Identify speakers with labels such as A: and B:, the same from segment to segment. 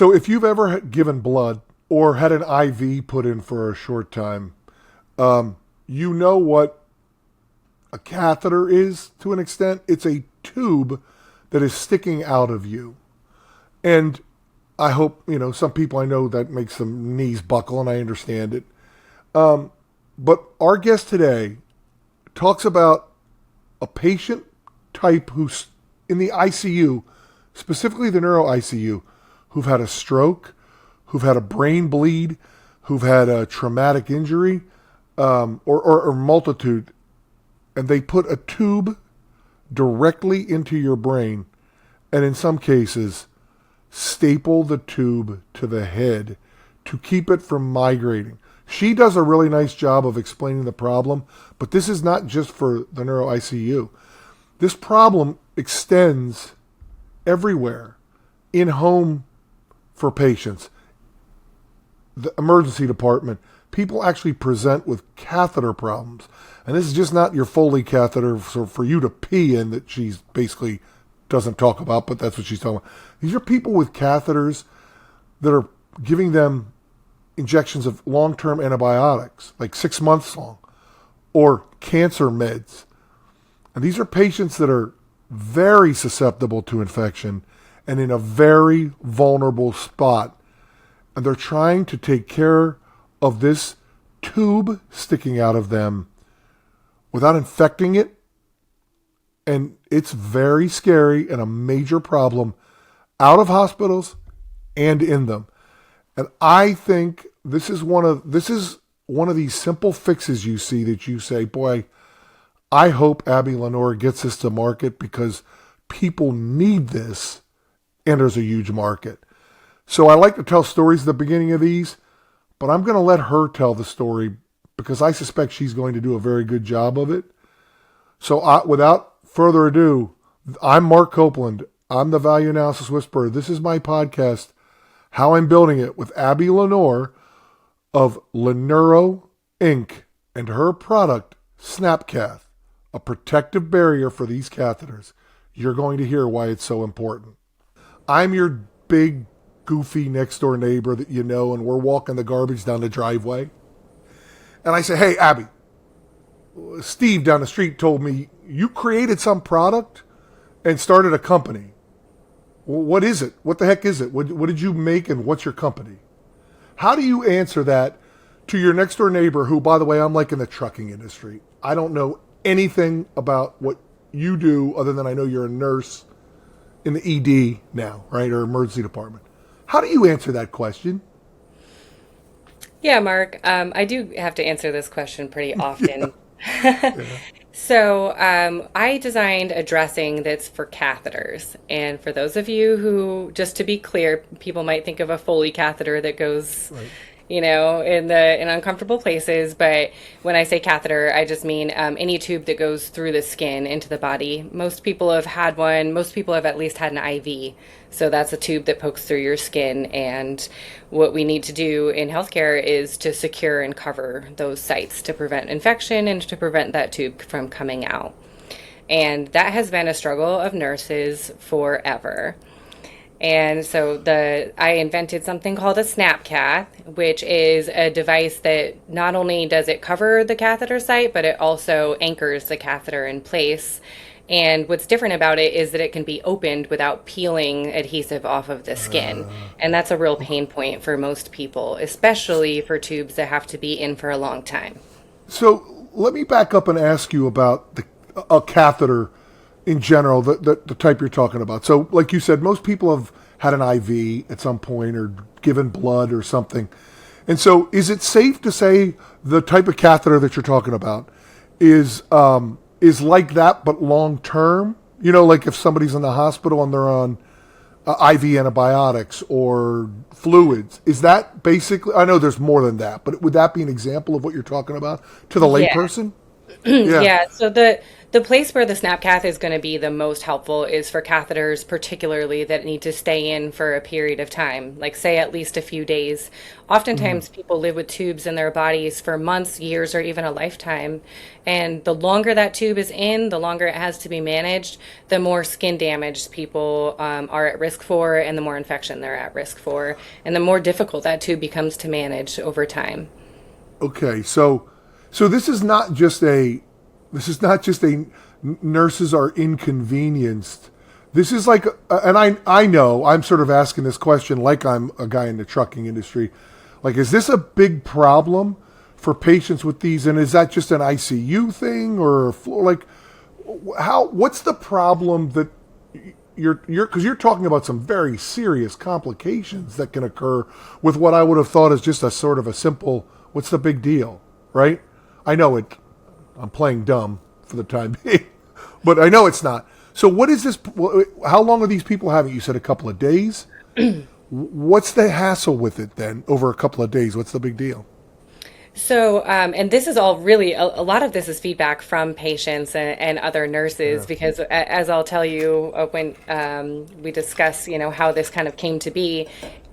A: So if you've ever given blood or had an IV put in for a short time, you know what a catheter is to an extent. It's a tube that is sticking out of you. And I hope, some people I know that makes some knees buckle, and I understand it. But our guest today talks about a patient type who's in the ICU, specifically the neuro-ICU, who've had a stroke, who've had a brain bleed, who've had a traumatic injury, or multitude, and they put a tube directly into your brain, and in some cases, staple the tube to the head to keep it from migrating. She does a really nice job of explaining the problem, but this is not just for the neuro-ICU. This problem extends everywhere, in home for patients, the emergency department. People actually present with catheter problems. And this is just not your Foley catheter for you to pee in that she's basically doesn't talk about, but that's what she's talking about. These are people with catheters that are giving them injections of long-term antibiotics, like 6 months long, or cancer meds. And these are patients that are very susceptible to infection and in a very vulnerable spot. And they're trying to take care of this tube sticking out of them without infecting it. And it's very scary and a major problem out of hospitals and in them. And I think this is one of these simple fixes you see that you say, boy, I hope Abbey Lenore gets this to market because people need this and there's a huge market. So I like to tell stories at the beginning of these, but I'm going to let her tell the story because I suspect she's going to do a very good job of it. So without further ado, I'm Mark Copeland. I'm the Value Analysis Whisperer. This is my podcast, How I'm Building It, with Abbey Lenore of Lenuro Inc. and her product, SnapCath, a protective barrier for these catheters. You're going to hear why it's so important. I'm your big, goofy next-door neighbor that you know, and we're walking the garbage down the driveway. And I say, hey, Abby, Steve down the street told me you created some product and started a company. Well, what is it? What the heck is it? What did you make and what's your company? How do you answer that to your next door neighbor who, by the way, I'm like in the trucking industry. I don't know anything about what you do other than I know you're a nurse in the ED now, right? Or emergency department. How do you answer that question?
B: Yeah, Mark, I do have to answer this question pretty often.
A: Yeah.
B: So, I designed a dressing that's for catheters. And for those of you who, just to be clear, people might think of a Foley catheter that goes,
A: Right.
B: in uncomfortable places. But when I say catheter, I just mean any tube that goes through the skin into the body. Most people have had one. Most people have at least had an IV. So that's a tube that pokes through your skin. And what we need to do in healthcare is to secure and cover those sites to prevent infection and to prevent that tube from coming out. And that has been a struggle of nurses forever. And so I invented something called a SnapCath, which is a device that not only does it cover the catheter site, but it also anchors the catheter in place. And what's different about it is that it can be opened without peeling adhesive off of the skin. And that's a real pain point for most people, especially for tubes that have to be in for a long time.
A: So let me back up and ask you about a catheter in general, the type you're talking about. So like you said, most people have had an IV at some point or given blood or something. And so is it safe to say the type of catheter that you're talking about is like that, but long term? Like if somebody's in the hospital and they're on IV antibiotics or fluids, is that basically, I know there's more than that, but would that be an example of what you're talking about to the
B: Yeah.
A: layperson? Yeah.
B: Yeah, so the The place where the SnapCath is going to be the most helpful is for catheters, particularly that need to stay in for a period of time, like say at least a few days. Oftentimes, people live with tubes in their bodies for months, years, or even a lifetime. And the longer that tube is in, the longer it has to be managed, the more skin damage people are at risk for, and the more infection they're at risk for, and the more difficult that tube becomes to manage over time.
A: Okay, so this is not just a nurses are inconvenienced. This is like, and I know I'm sort of asking this question like I'm a guy in the trucking industry. Like, is this a big problem for patients with these? And is that just an ICU thing or like, what's the problem that because you're talking about some very serious complications that can occur with what I would have thought is just a sort of a simple, what's the big deal, right? I know I'm playing dumb for the time being, but I know it's not. So what is this? How long are these people having? You said a couple of days. What's the hassle with it then over a couple of days? What's the big deal?
B: So, and this is all really, a lot of this is feedback from patients and other nurses,
A: Yeah.
B: because as I'll tell you when we discuss, how this kind of came to be,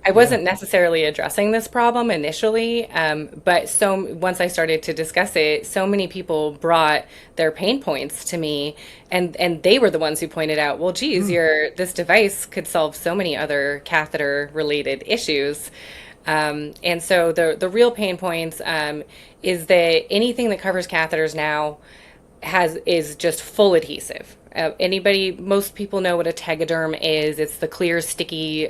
B: I wasn't necessarily addressing this problem initially, but once I started to discuss it, so many people brought their pain points to me, and they were the ones who pointed out, well, geez, this device could solve so many other catheter related issues. And so the real pain points is that anything that covers catheters now is just full adhesive. Most people know what a tegaderm is. It's the clear, sticky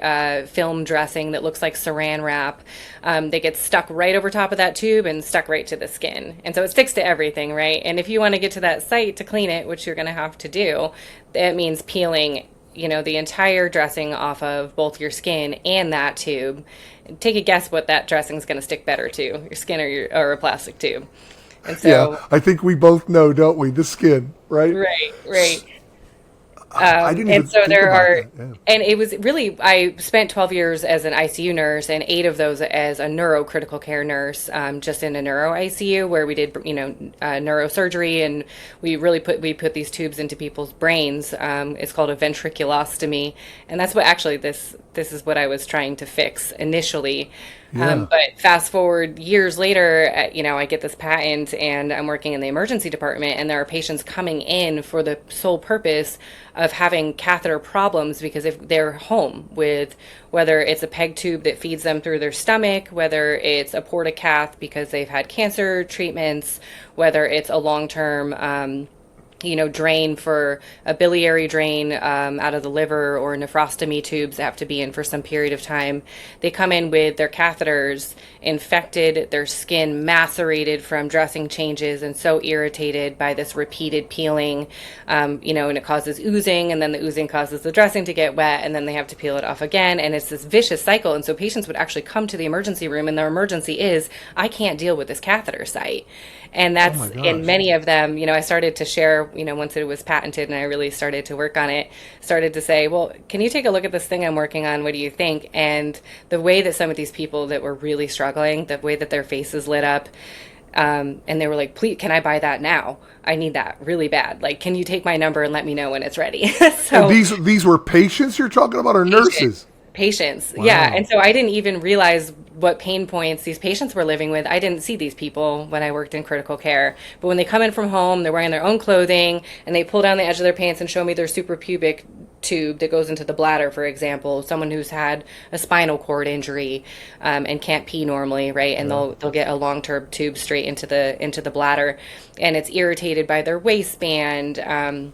B: film dressing that looks like saran wrap that gets stuck right over top of that tube and stuck right to the skin. And so it sticks to everything, right? And if you want to get to that site to clean it, which you're going to have to do, that means peeling the entire dressing off of both your skin and that tube. Take a guess what that dressing is going to stick better to, your skin or a plastic tube. And so,
A: Yeah, I think we both know, don't we? The skin, right?
B: right.
A: I didn't even
B: And so
A: think
B: there
A: about
B: are,
A: that. Yeah.
B: and it was really, I spent 12 years as an ICU nurse and 8 of those as a neuro critical care nurse, just in a neuro-ICU where we did, neurosurgery, and we put these tubes into people's brains. It's called a ventriculostomy. And that's what actually this is what I was trying to fix initially.
A: Yeah.
B: But fast forward years later, I get this patent and I'm working in the emergency department, and there are patients coming in for the sole purpose of having catheter problems because if they're home with whether it's a peg tube that feeds them through their stomach, whether it's a portacath because they've had cancer treatments, whether it's a long-term drain for a biliary drain out of the liver, or nephrostomy tubes that have to be in for some period of time. They come in with their catheters infected, their skin macerated from dressing changes and so irritated by this repeated peeling, and it causes oozing, and then the oozing causes the dressing to get wet, and then they have to peel it off again, and it's this vicious cycle. And so patients would actually come to the emergency room, and their emergency is, I can't deal with this catheter site. And
A: Oh
B: that's
A: my
B: in
A: gosh.
B: many of them, I started to share, once it was patented and I really started to work on it, started to say, well, can you take a look at this thing I'm working on? What do you think? And the way that some of these people that were really struggling, the way that their faces lit up, and they were like, please, can I buy that now? I need that really bad. Like, can you take my number and let me know when it's ready?
A: And
B: So
A: these were patients you're talking about, or nurses?
B: patients. Yeah.
A: Wow.
B: And so I didn't even realize what pain points these patients were living with. I didn't see these people when I worked in critical care. But when they come in from home, they're wearing their own clothing and they pull down the edge of their pants and show me their suprapubic tube that goes into the bladder, for example, someone who's had a spinal cord injury and can't pee normally, right? And they'll get a long-term tube straight into the bladder, and it's irritated by their waistband. And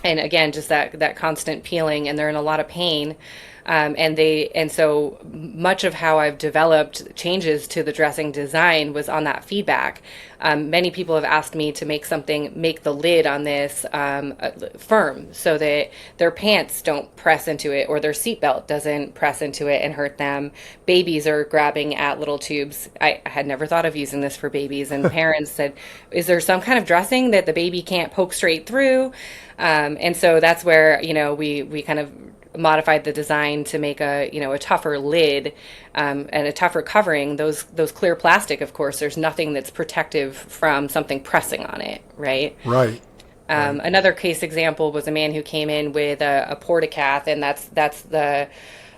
B: again, just that constant peeling, and they're in a lot of pain. And so much of how I've developed changes to the dressing design was on that feedback. Many people have asked me to make the lid on this firm so that their pants don't press into it or their seatbelt doesn't press into it and hurt them. Babies are grabbing at little tubes. I had never thought of using this for babies, and parents said, is there some kind of dressing that the baby can't poke straight through? And so that's where, we kind of modified the design to make a tougher lid and a tougher covering. Those clear plastic, of course, there's nothing that's protective from something pressing on it, right?
A: Right. Right.
B: Another case example was a man who came in with a portacath, and that's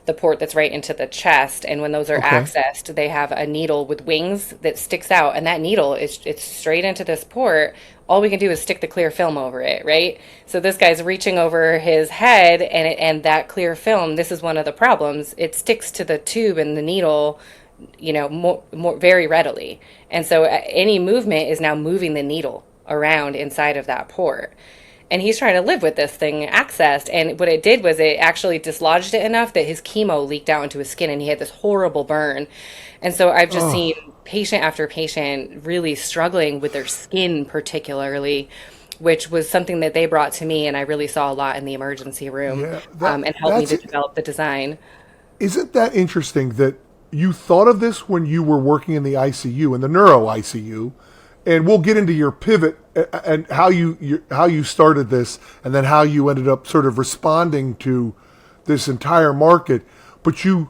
B: the port that's right into the chest. And when those are
A: Okay.
B: accessed, they have a needle with wings that sticks out, and that needle is it's straight into this port. All we can do is stick the clear film over it, right? So this guy's reaching over his head, and that clear film. This is one of the problems. It sticks to the tube and the needle, more very readily, and so any movement is now moving the needle around inside of that port. And he's trying to live with this thing accessed. And what it did was it actually dislodged it enough that his chemo leaked out into his skin and he had this horrible burn. And so I've just
A: Oh,
B: seen patient after patient really struggling with their skin, particularly, which was something that they brought to me. And I really saw a lot in the emergency room,
A: yeah. That
B: and helped me
A: that's
B: to
A: it.
B: develop the design.
A: Isn't that interesting that you thought of this when you were working in the ICU, in the neuro ICU, and we'll get into your pivot and how you started this, and then how you ended up sort of responding to this entire market. But you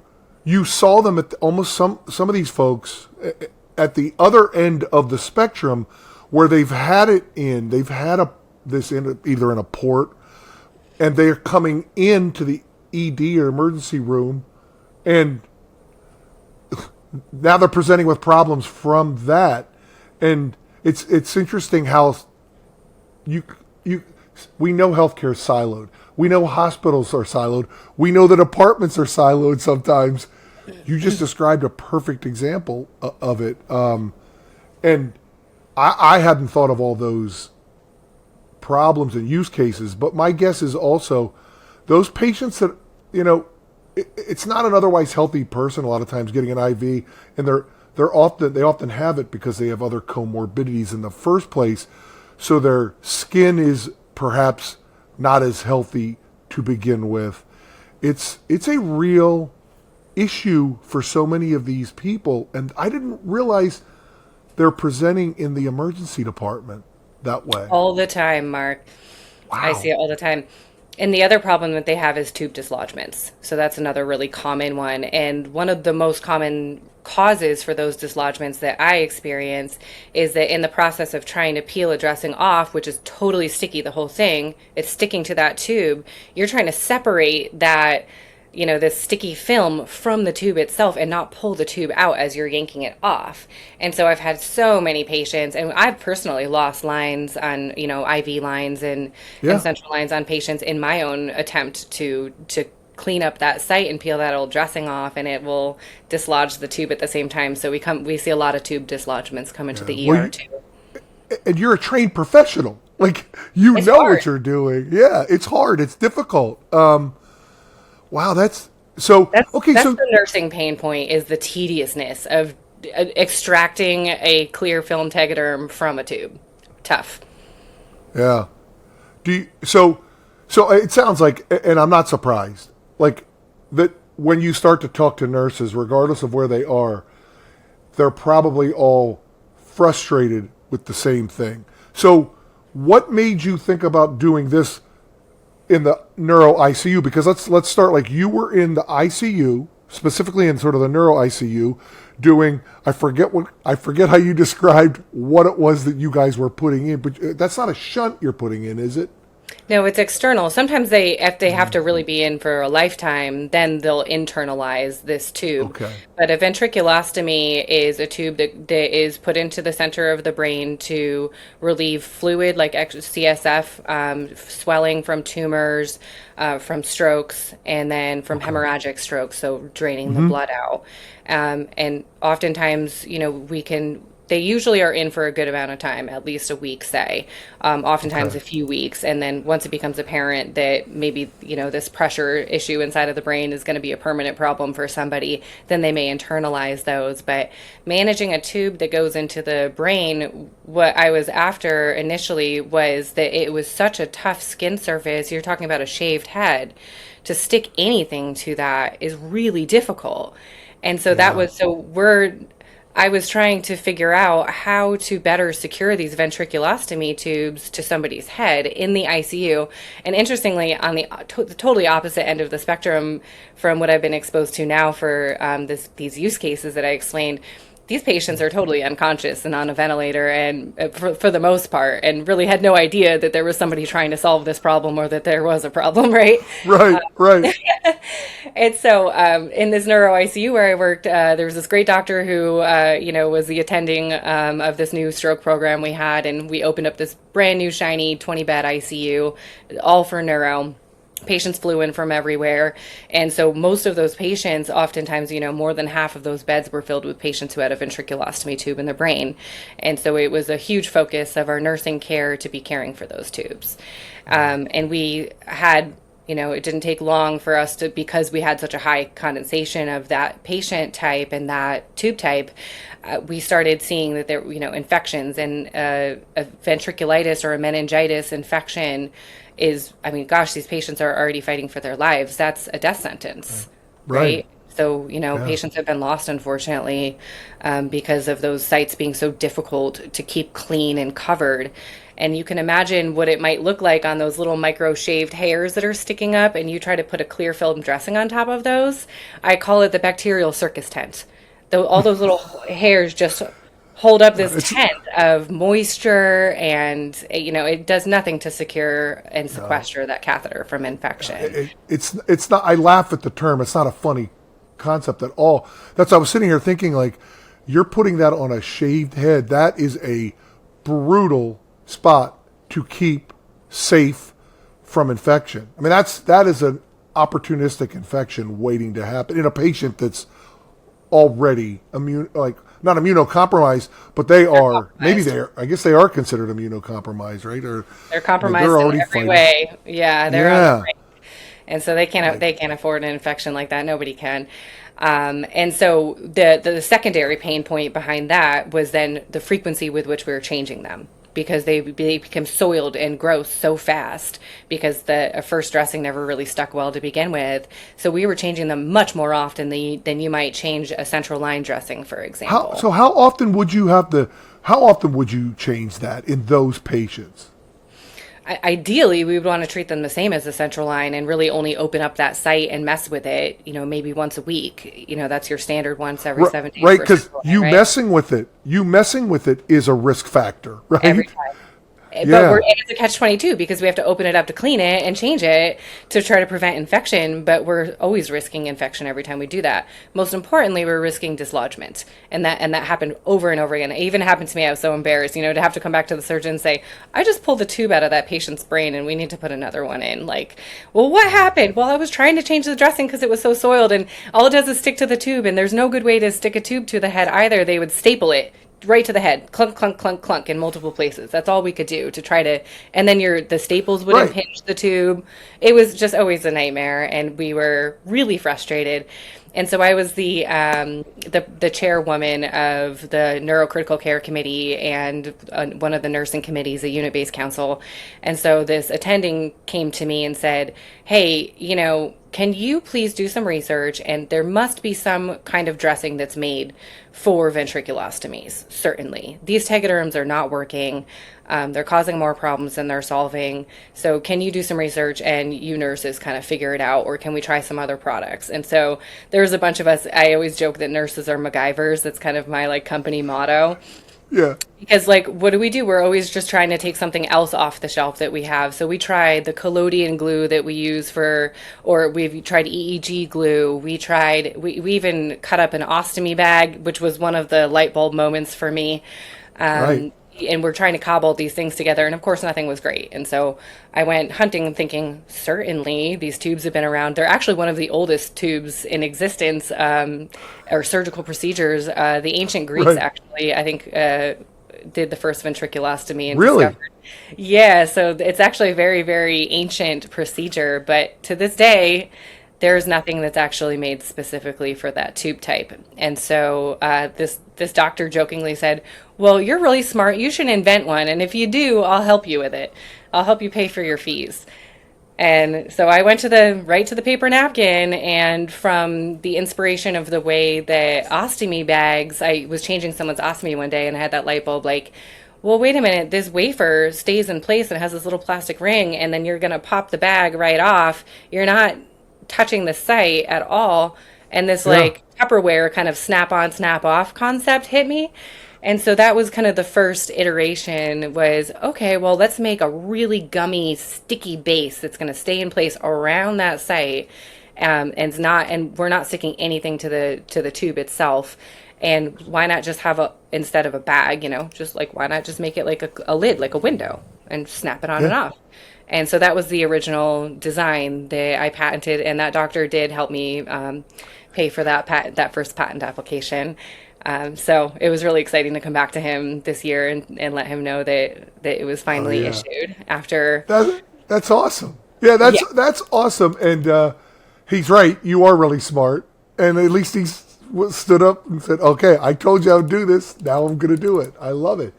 A: saw them at almost some of these folks at the other end of the spectrum, where they've had this in either in a port, and they're coming into the ED or emergency room, and now they're presenting with problems from that. And it's interesting how you you we know healthcare is siloed. We know hospitals are siloed. We know that apartments are siloed sometimes. You just described a perfect example of it. And I hadn't thought of all those problems and use cases, but my guess is also those patients that, it's not an otherwise healthy person a lot of times getting an IV, and they often have it because they have other comorbidities in the first place, so their skin is perhaps not as healthy to begin with. It's a real issue for so many of these people, and I didn't realize they're presenting in the emergency department that way.
B: All the time, Mark. I see
A: Wow.
B: it all the time. And the other problem that they have is tube dislodgements. So that's another really common one. And one of the most common causes for those dislodgements that I experience is that in the process of trying to peel a dressing off, which is totally sticky, the whole thing, it's sticking to that tube. You're trying to separate that, this sticky film from the tube itself and not pull the tube out as you're yanking it off. And so I've had so many patients, and I've personally lost lines on, IV lines and
A: Yeah.
B: central lines on patients in my own attempt to clean up that site and peel that old dressing off, and it will dislodge the tube at the same time. So we see a lot of tube dislodgements come into
A: Yeah.
B: the
A: Well,
B: ER too.
A: and you're a trained professional. Like, you
B: It's
A: know
B: hard.
A: what you're doing. Yeah, it's hard. It's difficult. Wow, that's so okay.
B: That's
A: So
B: the nursing pain point, is the tediousness of extracting a clear film tegaderm from a tube. Tough.
A: yeah, so it sounds like, and I'm not surprised, like that when you start to talk to nurses, regardless of where they are, they're probably all frustrated with the same thing. So, what made you think about doing this in the neuro ICU? Because let's start, like, you were in the ICU, specifically in sort of the neuro ICU, doing, I forget how you described what it was that you guys were putting in, but that's not a shunt you're putting in, is it?
B: No, it's external. Sometimes if they have to really be in for a lifetime, then they'll internalize this tube.
A: Okay.
B: But a ventriculostomy is a tube that is put into the center of the brain to relieve fluid like CSF, swelling from tumors, from strokes, and then from hemorrhagic strokes, so draining the blood out. And oftentimes, they usually are in for a good amount of time, at least a week, say, oftentimes
A: Okay.
B: a few weeks. And then once it becomes apparent that maybe, this pressure issue inside of the brain is going to be a permanent problem for somebody, then they may internalize those. But managing a tube that goes into the brain, what I was after initially was that it was such a tough skin surface. You're talking about a shaved head. To stick anything to that is really difficult. And so
A: Yeah.
B: I was trying to figure out how to better secure these ventriculostomy tubes to somebody's head in the ICU. And interestingly, on the totally opposite end of the spectrum from what I've been exposed to now for these use cases that I explained, these patients are totally unconscious and on a ventilator, and for the most part, and really had no idea that there was somebody trying to solve this problem or that there was a problem, right?
A: Right, right.
B: And so, in this neuro ICU where I worked, there was this great doctor who, was the attending of this new stroke program we had, and we opened up this brand new shiny 20-bed ICU, all for neuro. Patients flew in from everywhere. And so most of those patients, oftentimes, more than half of those beds were filled with patients who had a ventriculostomy tube in the brain. And so it was a huge focus of our nursing care to be caring for those tubes. And we had, it didn't take long for us to, because we had such a high condensation of that patient type and that tube type, we started seeing that there, infections, and a ventriculitis or a meningitis infection is, these patients are already fighting for their lives. That's a death sentence, right? So, patients have been lost, unfortunately, because of those sites being so difficult to keep clean and covered. And you can imagine what it might look like on those little micro shaved hairs that are sticking up, and you try to put a clear film dressing on top of those. I call it the bacterial circus tent. All those little hairs just hold up this tent of moisture, and it does nothing to secure and sequester that catheter from infection.
A: It's not. I laugh at the term. It's not a funny concept at all. I was sitting here thinking, like, you're putting that on a shaved head. That is a brutal spot to keep safe from infection. That is an opportunistic infection waiting to happen in a patient that's already not immunocompromised, but they are, I guess they are considered immunocompromised, right? Or
B: they're compromised in every way. Yeah, they're on the brink. And so they can't afford an infection like that. Nobody can. And so the secondary pain point behind that was then the frequency with which we were changing them, because they become soiled and gross so fast because the first dressing never really stuck well to begin with. So we were changing them much more often than you might change a central line dressing, for example.
A: How often would you change that in those patients?
B: Ideally, we would want to treat them the same as the central line and really only open up that site and mess with it, maybe once a week. That's your standard once every 7 days.
A: Right, because messing with it is a risk factor, right?
B: Every time. But it's a catch-22 because we have to open it up to clean it and change it to try to prevent infection, but we're always risking infection every time we do that. Most importantly, we're risking dislodgement, and that happened over and over again. It even happened to me. I was so embarrassed, to have to come back to the surgeon and say, I just pulled the tube out of that patient's brain and we need to put another one in. Like, well, what happened? Well, I was trying to change the dressing because it was so soiled, and all it does is stick to the tube, and there's no good way to stick a tube to the head either. They would staple it right to the head, clunk, clunk, clunk, clunk, in multiple places. That's all we could do to try to, and then the staples would impinge the tube. It was just always a nightmare, and we were really frustrated. And so I was the chairwoman of the neurocritical care committee and one of the nursing committees, a unit-based council. And so this attending came to me and said, hey, can you please do some research? And there must be some kind of dressing that's made for ventriculostomies. Certainly. These tegaderms are not working. They're causing more problems than they're solving. So can you do some research and you nurses kind of figure it out, or can we try some other products? And so there's a bunch of us. I always joke that nurses are MacGyvers. That's kind of my company motto.
A: Yeah.
B: Because what do? We're always just trying to take something else off the shelf that we have. So we tried the collodion glue that we use or we've tried EEG glue. We even cut up an ostomy bag, which was one of the light bulb moments for me.
A: Right.
B: And we're trying to cobble these things together, and of course nothing was great. And so I went hunting thinking, certainly these tubes have been around. They're actually one of the oldest tubes in existence, or surgical procedures. The ancient Greeks actually, I think, did the first ventriculostomy and discovered. Yeah, so it's actually a very, very ancient procedure, but to this day, there's nothing that's actually made specifically for that tube type. And so this doctor jokingly said, well, you're really smart. You should invent one. And if you do, I'll help you with it. I'll help you pay for your fees. And so I went right to the paper napkin, and from the inspiration of the way the ostomy bags, I was changing someone's ostomy one day and I had that light bulb well, wait a minute, this wafer stays in place and has this little plastic ring, and then you're going to pop the bag right off. You're not touching the site at all. and this
A: Yeah.
B: like Tupperware kind of snap on, snap off concept hit me. And so that was kind of the first iteration was, okay, well, let's make a really gummy, sticky base that's going to stay in place around that site. And we're not sticking anything to the tube itself. And why not just have a, instead of a bag, just like, why not just make it like a lid, like a window and snap it on and
A: Yeah.
B: off? And so that was the original design that I patented, and that doctor did help me pay for that first patent application. So it was really exciting to come back to him this year and let him know that it was
A: Oh
B: finally
A: yeah.
B: issued after.
A: That's awesome. Yeah,
B: Yeah.
A: that's awesome. And he's right. You are really smart. And at least stood up and said, "Okay, I told you I would do this. Now I'm going to do it." I love it.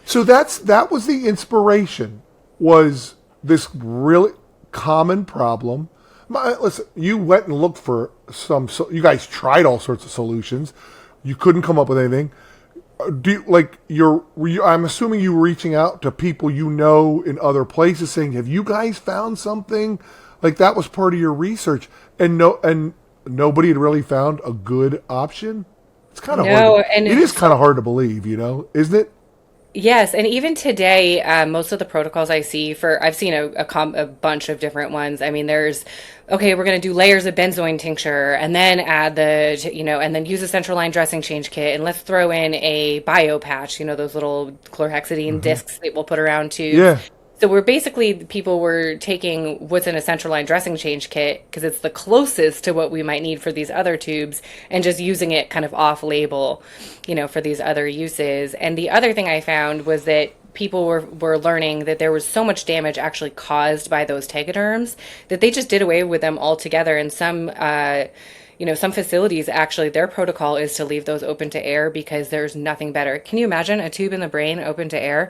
A: So that was the inspiration. Was this really common problem? Listen, you went and looked for some. So you guys tried all sorts of solutions. You couldn't come up with anything. Do you, like I'm assuming you were reaching out to people you know in other places, saying, "Have you guys found something?" Like that was part of your research, and nobody had really found a good option. It's kind of hard.
B: No, and
A: It is kind of hard to believe, isn't it?
B: yes, and even today, most of the protocols I see I've seen a bunch of different ones. I mean, there's, okay, we're going to do layers of benzoin tincture and then add and then use a central line dressing change kit and let's throw in a bio patch, those little chlorhexidine discs that we'll put around tubes.
A: Yeah.
B: So people were taking what's in a central line dressing change kit because it's the closest to what we might need for these other tubes and just using it kind of off label, for these other uses. And the other thing I found was that people were learning that there was so much damage actually caused by those tegaderms that they just did away with them altogether. And some facilities actually, their protocol is to leave those open to air because there's nothing better. Can you imagine a tube in the brain open to air?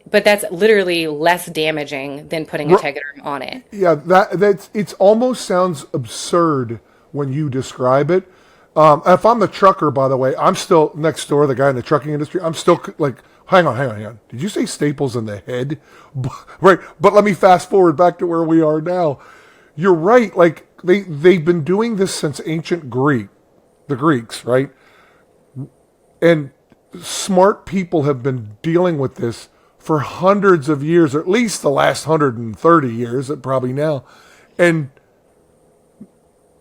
B: But that's literally less damaging than putting a tegaderm on it.
A: Yeah, that's it's almost sounds absurd when you describe it. If I'm the trucker, by the way, I'm still next door, the guy in the trucking industry. I'm still like, hang on. Did you say staples in the head? Right, but let me fast forward back to where we are now. You're right. Like they've been doing this since ancient Greek, the Greeks, right? And smart people have been dealing with this for hundreds of years, or at least the last 130 years, probably now. And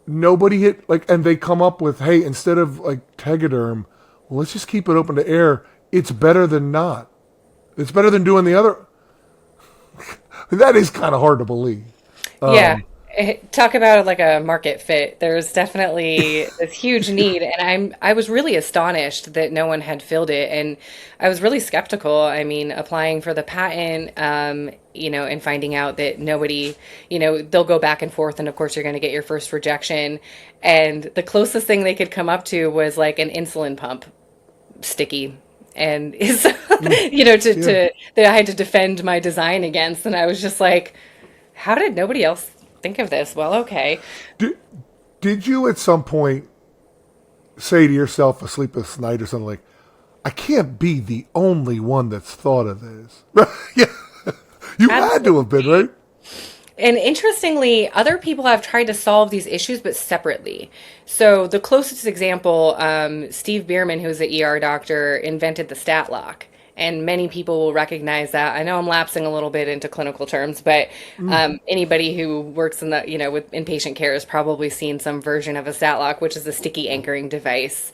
A: nobody and they come up with, hey, instead of like tegaderm, well, let's just keep it open to air. It's better than not. It's better than doing the other. That is kind of hard to believe.
B: Yeah. Talk about like a market fit. There's definitely this huge need, and I was really astonished that no one had filled it, and I was really skeptical. I mean, applying for the patent, and finding out that nobody, they'll go back and forth, and of course you're going to get your first rejection. And the closest thing they could come up to was like an insulin pump, sticky. And is
A: Yeah.
B: that I had to defend my design against, and I was just like, how did nobody else think of this? Well, okay.
A: Did you at some point say to yourself, a sleepless night or something like, I can't be the only one that's thought of this? Yeah. You had to have been, right?
B: And interestingly, other people have tried to solve these issues, but separately. So the closest example, Steve Bierman, who's an ER doctor, invented the stat lock. And many people will recognize that. I know I'm lapsing a little bit into clinical terms, but anybody who works in with inpatient care has probably seen some version of a stat lock, which is a sticky anchoring device.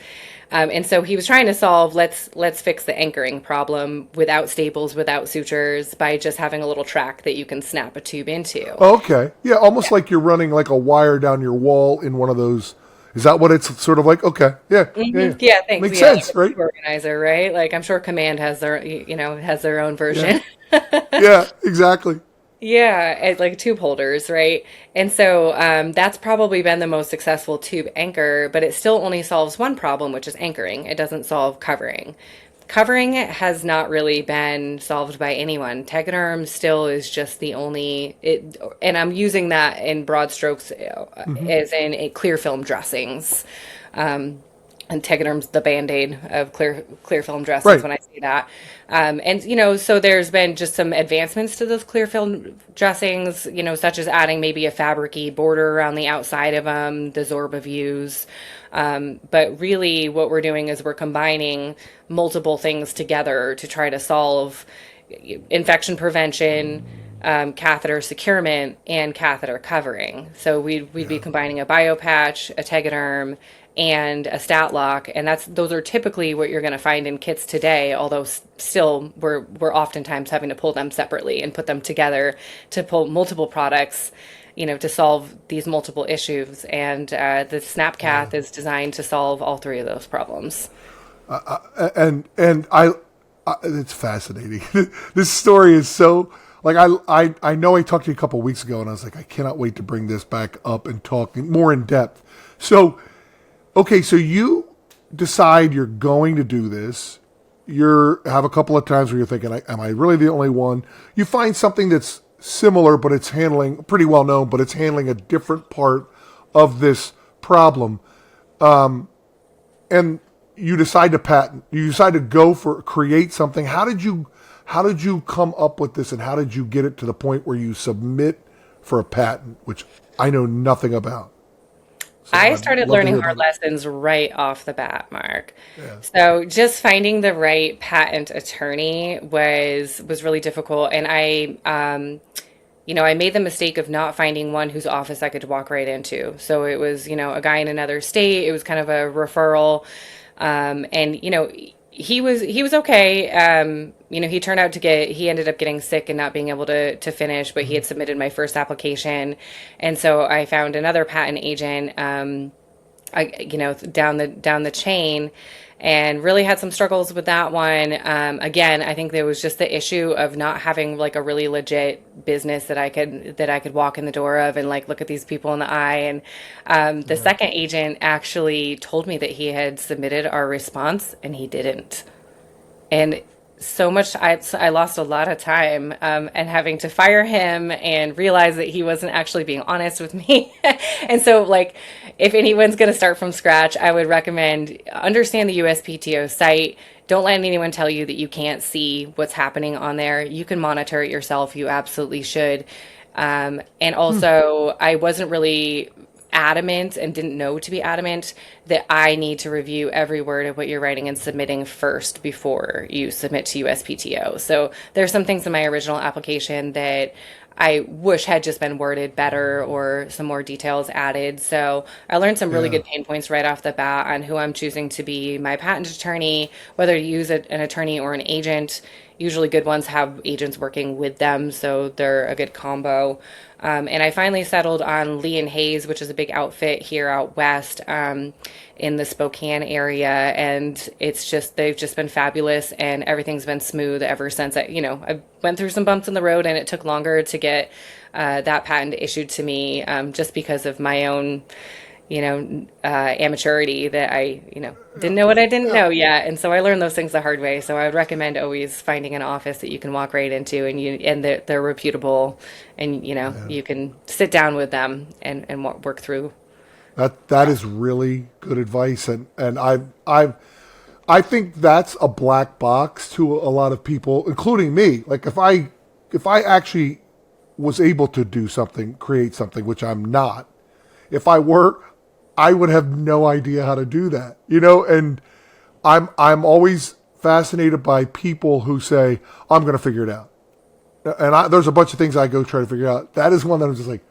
B: And so he was trying to solve, let's fix the anchoring problem without staples, without sutures, by just having a little track that you can snap a tube into.
A: Okay. Yeah, almost like you're running like a wire down your wall in one of those. Is that what it's sort of like? Okay. Yeah. Yeah.
B: Yeah, thanks.
A: Makes
B: Yeah,
A: sense,
B: like a
A: right?
B: tube organizer, right? Like I'm sure Command has their own version.
A: Yeah, exactly.
B: Yeah, like tube holders, right? And so that's probably been the most successful tube anchor, but it still only solves one problem, which is anchoring. It doesn't solve covering. Covering has not really been solved by anyone. Tegaderm still is just the only, and I'm using that in broad strokes as in clear film dressings. and Tegaderm's the band-aid of clear film dressings
A: Right.
B: when I say that. And so there's been just some advancements to those clear film dressings, such as adding maybe a fabric-y border around the outside of them, the Zorba views. But really what we're doing is we're combining multiple things together to try to solve infection prevention, catheter securement, and catheter covering. So we'd be combining a biopatch, a Tegaderm, and a stat lock, and those are typically what you're going to find in kits today. Although still, we're oftentimes having to pull them separately and put them together to pull multiple products, to solve these multiple issues. And the SnapCath is designed to solve all three of those problems.
A: And it's fascinating. This story is so like I know I talked to you a couple of weeks ago, and I was like, I cannot wait to bring this back up and talk more in depth. So, okay, so you decide you're going to do this. You have a couple of times where you're thinking, am I really the only one? You find something that's similar, but it's handling pretty well known, but it's handling a different part of this problem. And you decide to patent. You decide to create something. How did you come up with this, and how did you get it to the point where you submit for a patent, which I know nothing about? So
B: I
A: I'd
B: started
A: love to
B: learning
A: hear
B: hard
A: about it.
B: lessons right off the bat, Mark.
A: Yeah.
B: So just finding the right patent attorney was really difficult, and I made the mistake of not finding one whose office I could walk right into. So it was, a guy in another state. It was kind of a referral, and he was okay. He ended up getting sick and not being able to finish, but he had submitted my first application. And so I found another patent agent, down the chain, and really had some struggles with that one. Again, I think there was just the issue of not having like a really legit business that I could walk in the door of and like look at these people in the eye. And the second agent actually told me that he had submitted our response and he didn't. And so much, I lost a lot of time, and having to fire him and realize that he wasn't actually being honest with me. And so, like, if anyone's going to start from scratch, I would recommend understand the USPTO site. Don't let anyone tell you that you can't see what's happening on there. You can monitor it yourself. You absolutely should. And also, I wasn't really adamant and didn't know to be adamant that I need to review every word of what you're writing and submitting first before you submit to USPTO. So there's some things in my original application that I wish had just been worded better or some more details added. So I learned some really
A: Yeah.
B: good pain points right off the bat on who I'm choosing to be my patent attorney, whether to use an attorney or an agent. Usually good ones have agents working with them, so they're a good combo. And I finally settled on Lee and Hayes, which is a big outfit here out west, in the Spokane area. And they've just been fabulous, and everything's been smooth ever since. I went through some bumps in the road, and it took longer to get that patent issued to me, just because of my own, amateurity that I, didn't know what I didn't know yet. And so I learned those things the hard way. So I would recommend always finding an office that you can walk right into, and they're reputable, and, you can sit down with them and work through.
A: That is really good advice, and I think that's a black box to a lot of people, including me. Like if I actually was able to do something, create something, which I'm not. If I were, I would have no idea how to do that, and I'm always fascinated by people who say, I'm going to figure it out. And there's a bunch of things I go try to figure out. That is one that I'm just like,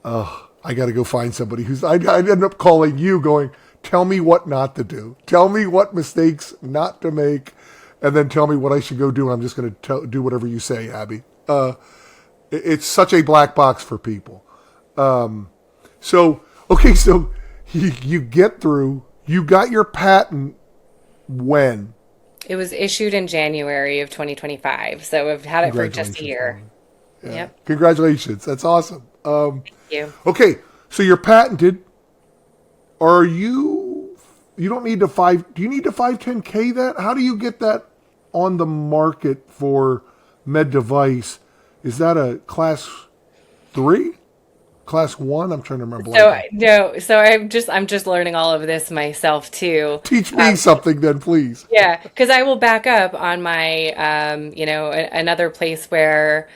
A: oh, I got to go find somebody I end up calling you going, tell me what not to do. Tell me what mistakes not to make, and then tell me what I should go do. I'm just going to do whatever you say, Abby. It's such a black box for people. So you get through, you got your patent when?
B: It was issued in January of 2025. So I've had it for just a
A: Congratulations.
B: year.
A: Yeah.
B: Yep.
A: Congratulations. That's awesome.
B: Thank you.
A: Okay, so you're patented. You don't need do you need to 510K that? How do you get that on the market for med device? Is that a class 3? Class 1? I'm trying to remember.
B: So no, so I'm just learning all of this myself too.
A: Teach me something then, please.
B: Yeah, because I will back up on my, another place where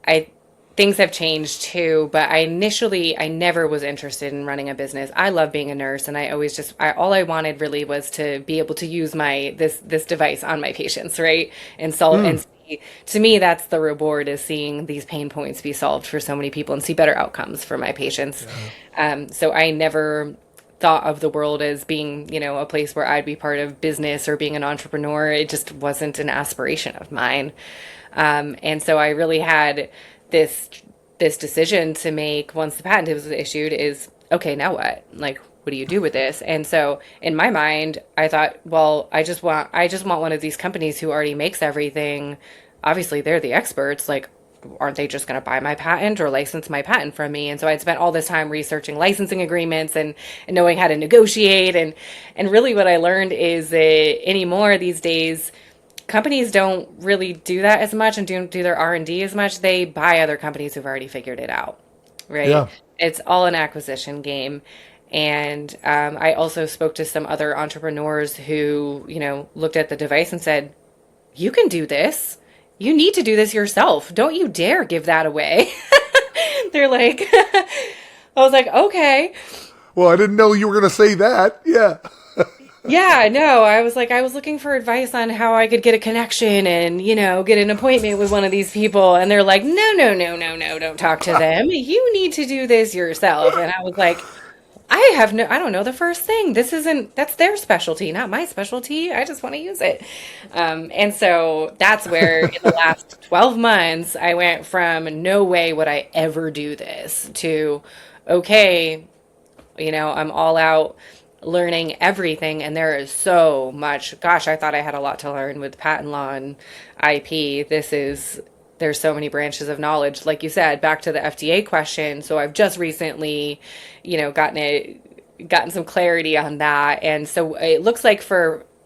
B: I things have changed too. But I never was interested in running a business. I love being a nurse, and I always all I wanted really was to be able to use this device on my patients, right? And solve and see, to me, that's the reward, is seeing these pain points be solved for so many people and see better outcomes for my patients. So I never thought of the world as being, a place where I'd be part of business or being an entrepreneur. It just wasn't an aspiration of mine. And so I really had this decision to make once the patent was issued is, okay, now what? Like, what do you do with this? And so in my mind, I thought, well, I just want one of these companies who already makes everything. Obviously, they're the experts. Like, aren't they just going to buy my patent or license my patent from me? And so I'd spent all this time researching licensing agreements and knowing how to negotiate. And really what I learned is that anymore these days, companies don't really do that as much and don't do their R&D as much. They buy other companies who've already figured it out, right?
A: Yeah.
B: It's all an acquisition game. And I also spoke to some other entrepreneurs who, looked at the device and said, you can do this. You need to do this yourself. Don't you dare give that away. They're like, I was like, okay.
A: Well, I didn't know you were going to say that. Yeah.
B: Yeah, no, I was looking for advice on how I could get a connection and, get an appointment with one of these people. And they're like, no, don't talk to them. You need to do this yourself. And I was like, I don't know the first thing. That's their specialty, not my specialty. I just want to use it. And so that's where in the last 12 months, I went from no way would I ever do this to, okay, I'm all out learning everything. And there is so much, gosh, I thought I had a lot to learn with patent law and IP. There's so many branches of knowledge. Like you said, back to the FDA question. So I've just recently, gotten some clarity on that. And so it looks like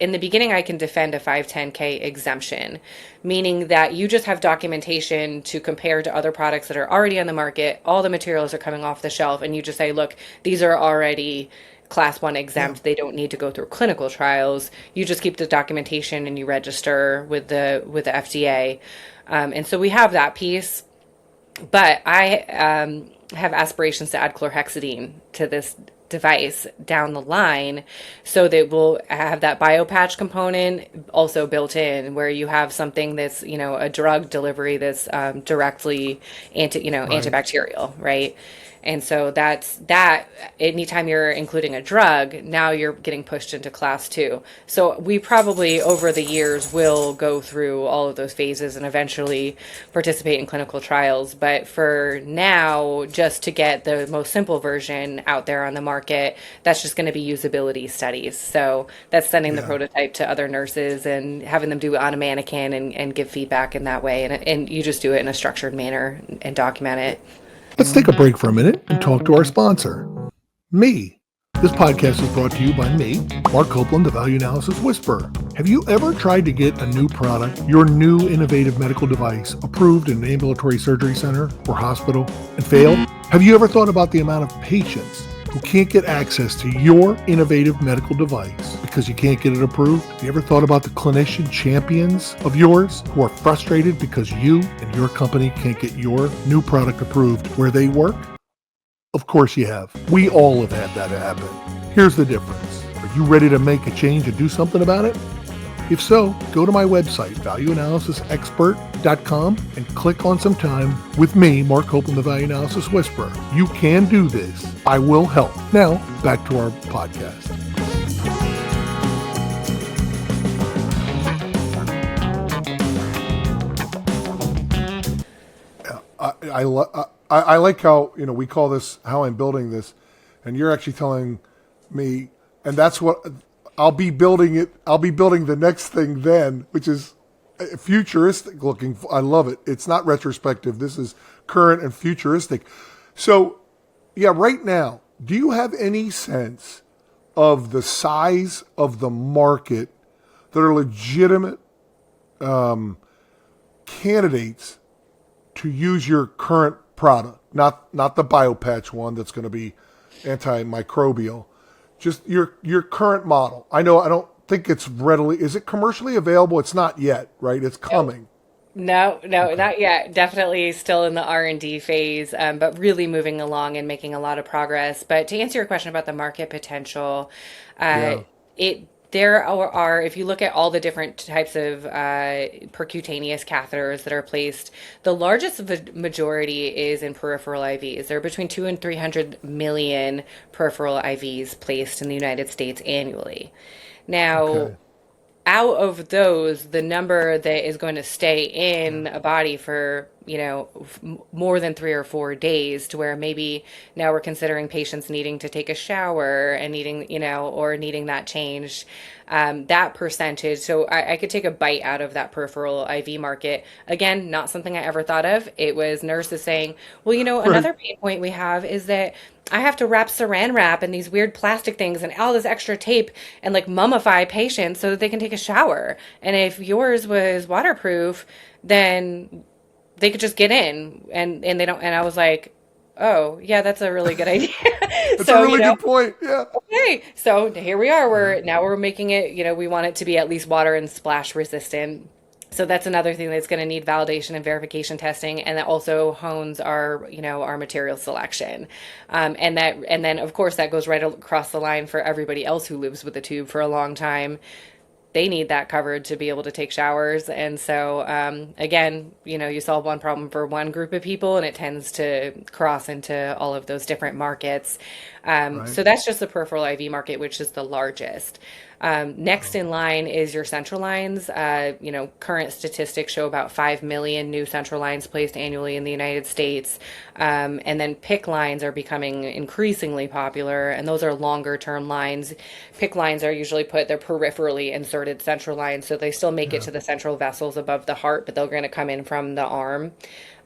B: in the beginning, I can defend a 510K exemption, meaning that you just have documentation to compare to other products that are already on the market. All the materials are coming off the shelf, and you just say, look, these are already Class 1 exempt. They don't need to go through clinical trials. You just keep the documentation and you register with the FDA. And so we have that piece. But I have aspirations to add chlorhexidine to this device down the line, so that we'll have that biopatch component also built in, where you have something that's, a drug delivery that's directly antibacterial, right? And so that's that. Anytime you're including a drug, now you're getting pushed into class 2. So we probably over the years will go through all of those phases and eventually participate in clinical trials. But for now, just to get the most simple version out there on the market, that's just going to be usability studies. So that's sending the prototype to other nurses and having them do it on a mannequin and give feedback in that way. And you just do it in a structured manner and document it.
A: Let's take a break for a minute and talk to our sponsor, me. This podcast is brought to you by me, Mark Copeland, the Value Analysis Whisperer. Have you ever tried to get a new product, your new innovative medical device, approved in an ambulatory surgery center or hospital and failed? Have you ever thought about the amount of patients who can't get access to your innovative medical device because you can't get it approved? Have you ever thought about the clinician champions of yours who are frustrated because you and your company can't get your new product approved where they work? Of course you have. We all have had that happen. Here's the difference. Are you ready to make a change and do something about it? If so, go to my website, valueanalysisexpert.com, and click on some time with me, Mark Copeland, the Value Analysis Whisperer. You can do this. I will help. Now, back to our podcast. I like how, we call this how I'm building this, and you're actually telling me, and that's what I'll be building it. I'll be building the next thing then, which is futuristic looking. I love it. It's not retrospective. This is current and futuristic. So, yeah, right now, do you have any sense of the size of the market that are legitimate candidates to use your current product, not the BioPatch one that's going to be antimicrobial. Just your current model. I don't think it's readily. Is it commercially available? It's not yet, right? It's coming.
B: No, no,
A: Okay.
B: not yet. Definitely still in the R&D phase, but really moving along and making a lot of progress. But to answer your question about the market potential, uh,
A: Yeah.
B: it there are, if you look at all the different types of percutaneous catheters that are placed, the largest majority is in peripheral IVs. There are between 2 and 300 million peripheral IVs placed in the United States annually. Now,
A: Okay.
B: out of those, the number that is going to stay in a body for, more than 3 or 4 days, to where maybe now we're considering patients needing to take a shower and needing, or needing that changed. That percentage, so I could take a bite out of that peripheral IV market. Again, not something I ever thought of. It was nurses saying, well,
A: Right.
B: another pain point we have is that I have to wrap saran wrap and these weird plastic things and all this extra tape and like mummify patients so that they can take a shower. And if yours was waterproof, then they could just get in and they don't. And I was like, oh, yeah, that's a really good idea.
A: It's a
B: So,
A: really good point. Yeah.
B: okay. So here we are.
A: Yeah.
B: We're making it, we want it to be at least water and splash resistant. So that's another thing that's going to need validation and verification testing, and that also hones our material selection, and then of course that goes right across the line for everybody else who lives with a tube for a long time. They need that covered to be able to take showers. And so, again, you solve one problem for one group of people and it tends to cross into all of those different markets.
A: Right.
B: So that's just the peripheral IV market, which is the largest. Next in line is your central lines. Current statistics show about 5 million new central lines placed annually in the United States. And then PICC lines are becoming increasingly popular, and those are longer term lines. PICC lines are usually they're peripherally inserted central lines, so they still make it
A: Yeah.
B: to the central vessels above the heart, but they're going to come in from the arm.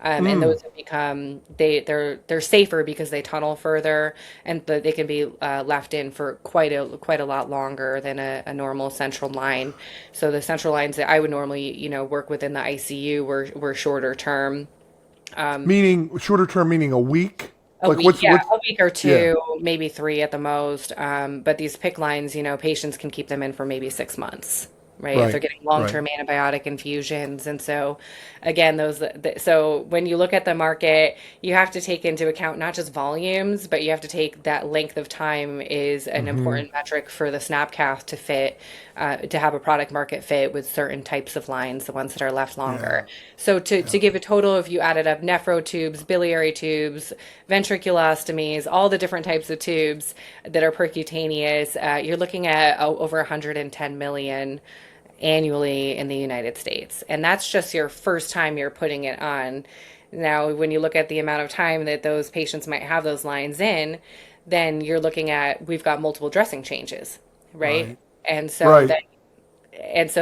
B: And
A: Mm.
B: those have become they're safer because they tunnel further, and they can be left in for quite a lot longer than a normal central line. So the central lines that I would normally work with in the ICU were shorter term.
A: Meaning shorter term, meaning a week.
B: A
A: Like
B: week, yeah,
A: what's
B: a week or
A: yeah.
B: two, maybe three at the most. But these PICC lines, patients can keep them in for maybe 6 months, right? If they're
A: Right.
B: getting
A: Right.
B: long-term antibiotic infusions. And so, again, so when you look at the market, you have to take into account not just volumes, but you have to take that length of time is an
A: Mm-hmm.
B: important metric for the SnapCath to fit, to have a product market fit with certain types of lines, the ones that are left
A: Yeah.
B: longer. So to
A: Yeah.
B: give a total, if you added up nephro tubes, biliary tubes, ventriculostomies, all the different types of tubes that are percutaneous, you're looking at over 110 million annually in the United States. And that's just your first time you're putting it on. Now, when you look at the amount of time that those patients might have those lines in, then you're looking at we've got multiple dressing changes, right?
A: Right.
B: And so
A: Right.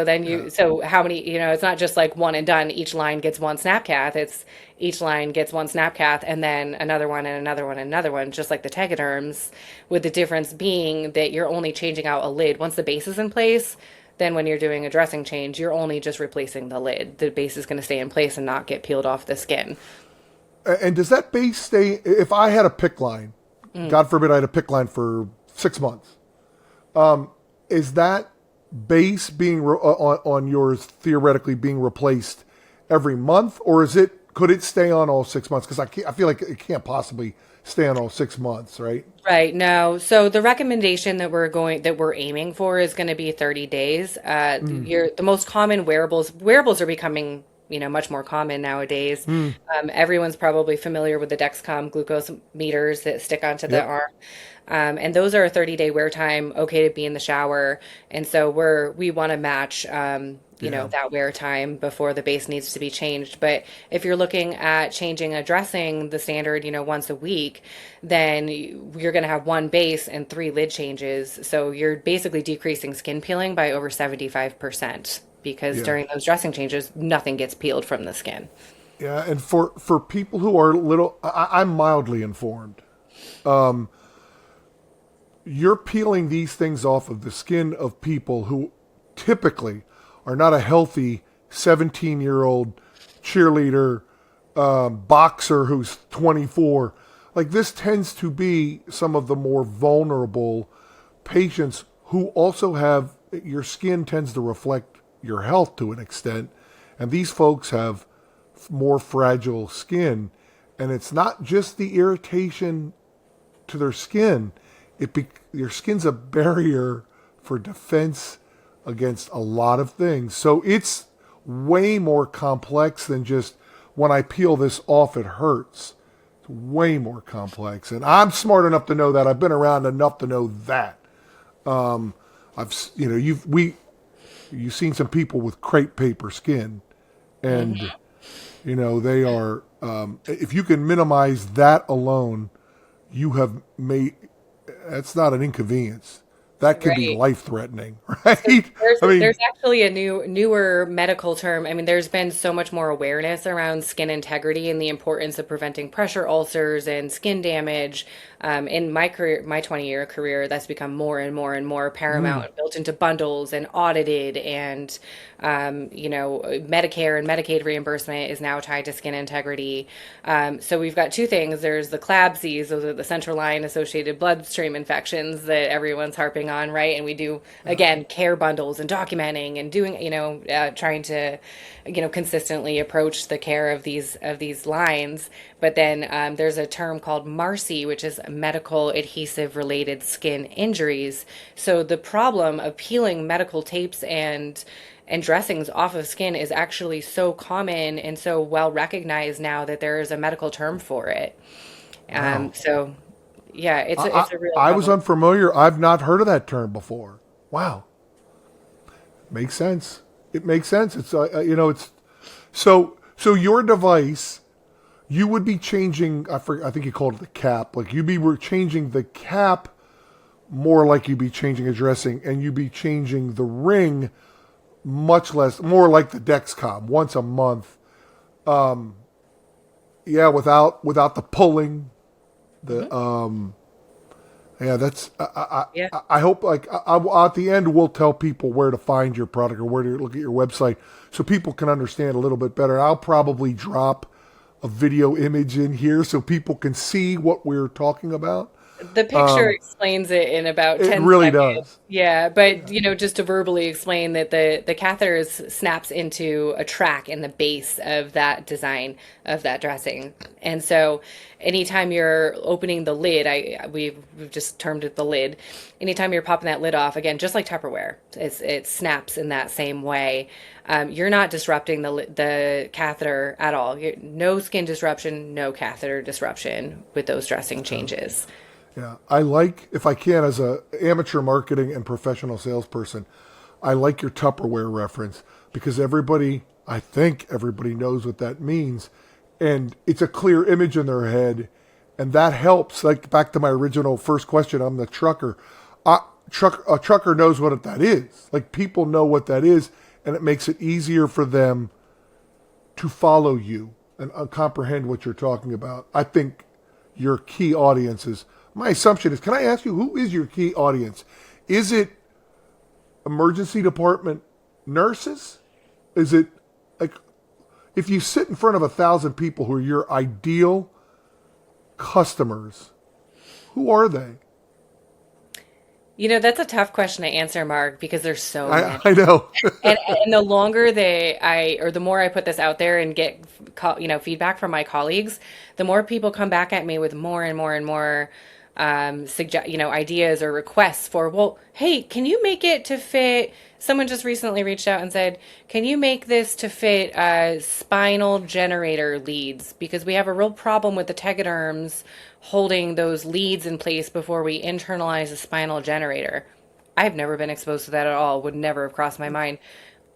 B: then
A: Yeah.
B: so how many, it's not just like one and done. Each line gets one SnapCath. It's each line gets one SnapCath and then another one and another one and another one, just like the tegaderms, with the difference being that you're only changing out a lid. Once the base is in place, then when you're doing a dressing change, you're only just replacing the lid. The base is going to stay in place and not get peeled off the skin.
A: And does that base stay? If I had a pick line, God forbid I had a pick line for 6 months, is that base being on yours theoretically being replaced every month, or is it? Could it stay on all 6 months? Because I feel like it can't possibly stay on all 6 months, right?
B: Right. No. So the recommendation that we're aiming for is going to be 30 days. The most common wearables are becoming, much more common nowadays.
A: Mm.
B: Everyone's probably familiar with the Dexcom glucose meters that stick onto the
A: Yep.
B: arm. And those are a 30-day wear time, okay to be in the shower. And so we want to match,
A: Yeah.
B: that wear time before the base needs to be changed. But if you're looking at changing a dressing, the standard, once a week, then you're going to have one base and three lid changes. So you're basically decreasing skin peeling by over 75% because
A: Yeah.
B: during those dressing changes, nothing gets peeled from the skin.
A: Yeah. And for people who are little, I'm mildly informed. You're peeling these things off of the skin of people who typically are not a healthy 17-year-old cheerleader, boxer who's 24. Like, this tends to be some of the more vulnerable patients who also have, your skin tends to reflect your health to an extent. And these folks have more fragile skin. And it's not just the irritation to their skin. Your skin's a barrier for defense against a lot of things. So it's way more complex than just, when I peel this off, it hurts. It's way more complex. And I'm smart enough to know that. I've been around enough to know that. You've seen some people with crepe paper skin, and they are, if you can minimize that alone, you have made, that's not an inconvenience. That can be life-threatening, right?
B: There's actually a newer medical term. I mean, there's been so much more awareness around skin integrity and the importance of preventing pressure ulcers and skin damage. In my career, my 20-year career, that's become more and more and more paramount, and built into bundles and audited, and Medicare and Medicaid reimbursement is now tied to skin integrity. So we've got two things. There's the CLABSIs, those are the central line associated bloodstream infections that everyone's harping on, right? And we do, again, care bundles and documenting and doing, trying to, consistently approach the care of these lines. But then there's a term called MARSI, which is medical adhesive related skin injuries. So the problem of peeling medical tapes and dressings off of skin is actually so common and so well recognized now that there is a medical term for it.
A: Wow.
B: So yeah, it's a real
A: I was
B: problem.
A: unfamiliar. I've not heard of that term before. Wow. Makes sense. It makes sense. It's it's so your device, you would be changing. I think you called it the cap. Like, we're changing the cap more like you'd be changing a dressing, and you'd be changing the ring much less, more like the Dexcom once a month. Without the pulling, that's I hope, like, at the end we'll tell people where to find your product or where to look at your website so people can understand a little bit better. I'll probably drop a video image in here so people can see what we're talking about.
B: The picture explains it in about 10
A: It really
B: seconds.
A: does.
B: Yeah, but just to verbally explain that the catheter snaps into a track in the base of that design of that dressing. And so anytime you're opening the lid, we've just termed it the lid. Anytime you're popping that lid off, again, just like Tupperware, it snaps in that same way. You're not disrupting the catheter at all. No skin disruption, no catheter disruption with those dressing changes.
A: Yeah, I like, if I can, as a amateur marketing and professional salesperson, I like your Tupperware reference, because I think everybody knows what that means, and it's a clear image in their head, and that helps. Like, back to my original first question, I'm the trucker. A trucker knows what that is. Like, people know what that is, and it makes it easier for them to follow you and comprehend what you're talking about. I think your key audience is, my assumption is, can I ask you, who is your key audience? Is it emergency department nurses? Is it, like, if you sit in front of 1,000 people who are your ideal customers, who are they?
B: That's a tough question to answer, Mark, because there's so many.
A: I know.
B: And the longer the more I put this out there and get, feedback from my colleagues, the more people come back at me with more and more and more ideas or requests for, well, hey, can you make it to fit? Someone just recently reached out and said, can you make this to fit spinal generator leads? Because we have a real problem with the tegaderms holding those leads in place before we internalize a spinal generator. I've never been exposed to that at all. Would never have crossed my mind.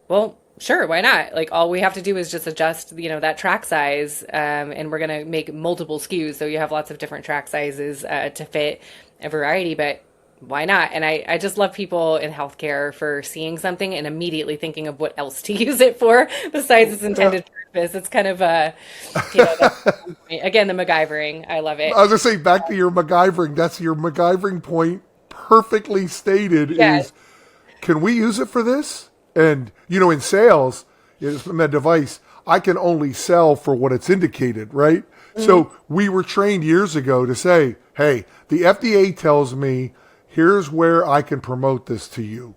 B: Well, sure, why not? Like, all we have to do is just adjust, that track size, and we're gonna make multiple SKUs, so you have lots of different track sizes to fit a variety. But why not? And I just love people in healthcare for seeing something and immediately thinking of what else to use it for besides its intended purpose. It's kind of again, the MacGyvering. I love it.
A: I was gonna say, back to your MacGyvering. That's your MacGyvering point, perfectly stated.
B: Yes.
A: Is, can we use it for this? And, in sales, med device, I can only sell for what it's indicated, right? So we were trained years ago to say, hey, the FDA tells me here's where I can promote this to you.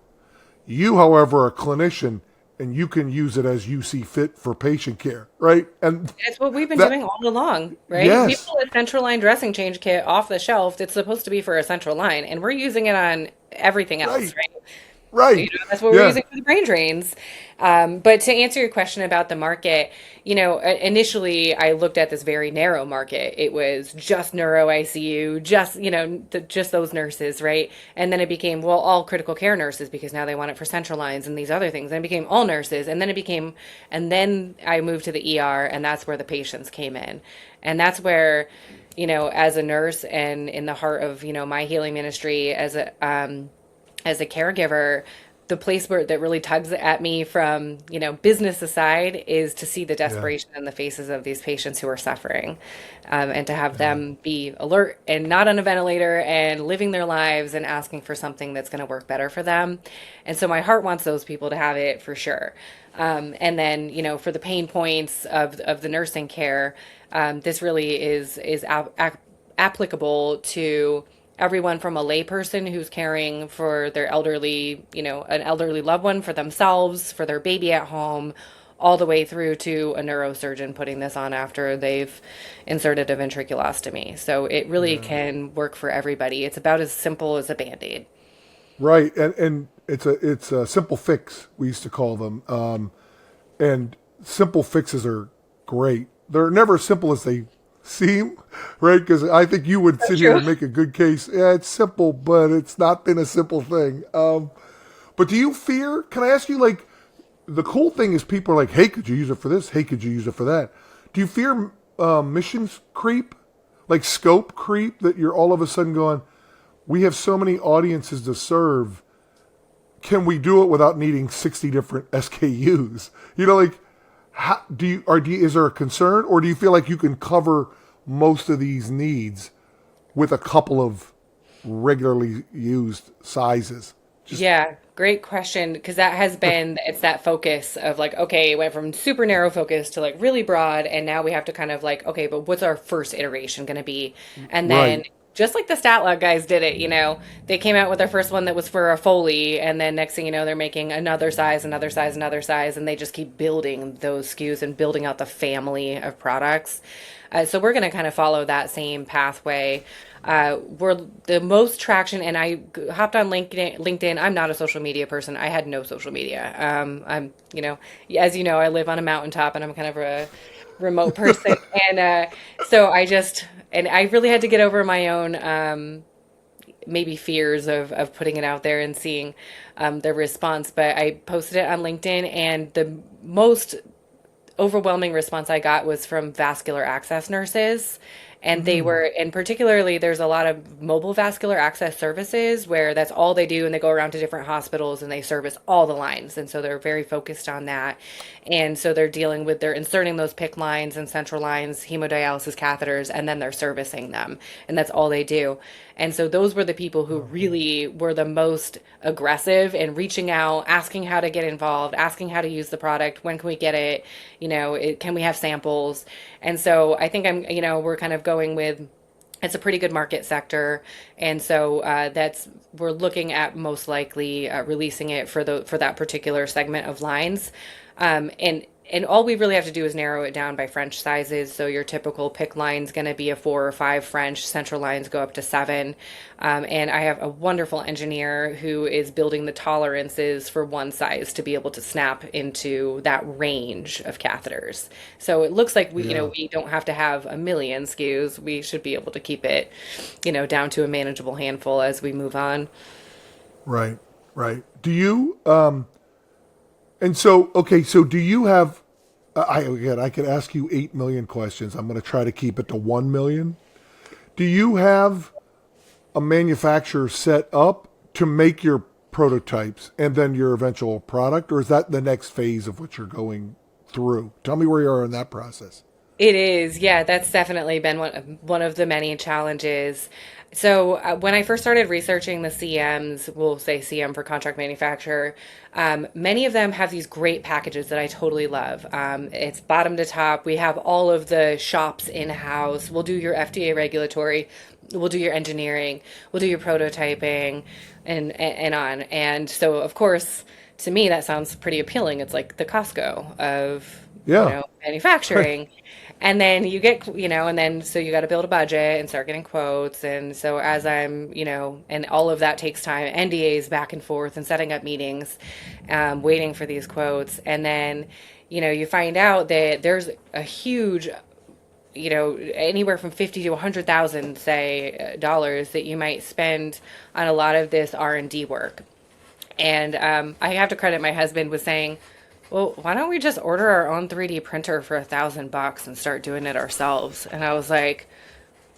A: You, however, are a clinician and you can use it as you see fit for patient care, right? And
B: It's what we've been
A: that,
B: doing all along, right? We
A: yes,
B: pull a central line dressing change kit off the shelf that's supposed to be for a central line, and we're using it on everything else,
A: right,
B: right?
A: right.
B: That's what we're
A: Yeah,
B: using for the brain drains. But to answer your question about the market, initially I looked at this very narrow market. It was just neuro-ICU, just, just those nurses, right? And then it became, well, all critical care nurses because now they want it for central lines and these other things. And it became all nurses. And then I moved to the ER, and that's where the patients came in. And that's where, as a nurse and in the heart of, my healing ministry as a caregiver, the place where that really tugs at me from, business aside is to see the
A: yeah,
B: desperation in the faces of these patients who are suffering, and to have them be alert and not on a ventilator and living their lives and asking for something that's going to work better for them. And so my heart wants those people to have it for sure. And then, for the pain points of the nursing care, this really is applicable to everyone from a layperson who's caring for their elderly, an elderly loved one, for themselves, for their baby at home, all the way through to a neurosurgeon putting this on after they've inserted a ventriculostomy. So it really
A: yeah.
B: can work for everybody. It's about as simple as a Band-Aid.
A: Right, and it's a simple fix, we used to call them, and simple fixes are great. They're never as simple as they seem, right? Because I think you would
B: That's
A: sit here
B: true.
A: and make a good case. Yeah, it's simple, but it's not been a simple thing. But do you fear? Can I ask you, like, the cool thing is people are like, hey, could you use it for this? Hey, could you use it for that? Do you fear missions creep, like scope creep, that you're all of a sudden going, we have so many audiences to serve. Can we do it without needing 60 different SKUs? Like, how, is there a concern, or do you feel like you can cover most of these needs with a couple of regularly used sizes? Just
B: Yeah, great question. Because that has been, it's that focus of like, okay, it went from super narrow focus to like really broad. And now we have to kind of like, okay, but what's our first iteration going to be? And then
A: right.
B: just like the stat log guys did it, they came out with their first one that was for a Foley. And then next thing you know, they're making another size, another size, another size. And they just keep building those SKUs and building out the family of products. So we're going to kind of follow that same pathway. We're the most traction, and I hopped on LinkedIn. I'm not a social media person. I had no social media. As you know, I live on a mountaintop, and I'm kind of a remote person, and so I really had to get over my own maybe fears of putting it out there and seeing the response. But I posted it on LinkedIn, and the most overwhelming response I got was from vascular access nurses. And and particularly, there's a lot of mobile vascular access services where that's all they do. And they go around to different hospitals and they service all the lines. And so they're very focused on that. And so they're inserting those PICC lines and central lines, hemodialysis catheters, and then they're servicing them. And that's all they do. And so those were the people who really were the most aggressive in reaching out, asking how to get involved, asking how to use the product, when can we get it, can we have samples? And so I think we're kind of going with, it's a pretty good market sector, and so we're looking at most likely releasing it for that particular segment of lines, and all we really have to do is narrow it down by French sizes. So your typical PICC line's going to be a 4 or 5 French. Central lines go up to 7. And I have a wonderful engineer who is building the tolerances for one size to be able to snap into that range of catheters. So it looks like
A: Yeah.
B: we don't have to have a million SKUs. We should be able to keep it, down to a manageable handful as we move on.
A: Right. Right. Do you? And so, okay. So, do you have? I could ask you 8 million questions. I'm going to try to keep it to 1 million. Do you have a manufacturer set up to make your prototypes and then your eventual product, or is that the next phase of what you're going through? Tell me where you are in that process.
B: It is, yeah. That's definitely been one of the many challenges. So when I first started researching the CMs, we'll say CM for contract manufacturer, many of them have these great packages that I totally love. It's bottom to top. We have all of the shops in-house. We'll do your FDA regulatory. We'll do your engineering. We'll do your prototyping, and on. And so, of course, to me, that sounds pretty appealing. It's like the Costco of,
A: Yeah. Right.
B: manufacturing. And then you get, and then so you got to build a budget and start getting quotes. And so as I'm, and all of that takes time, NDAs back and forth and setting up meetings, waiting for these quotes. And then, you find out that there's a huge, anywhere from 50 to 100,000, say, dollars that you might spend on a lot of this R&D work. And I have to credit my husband with saying, well, why don't we just order our own 3D printer for $1,000 and start doing it ourselves? And I was like,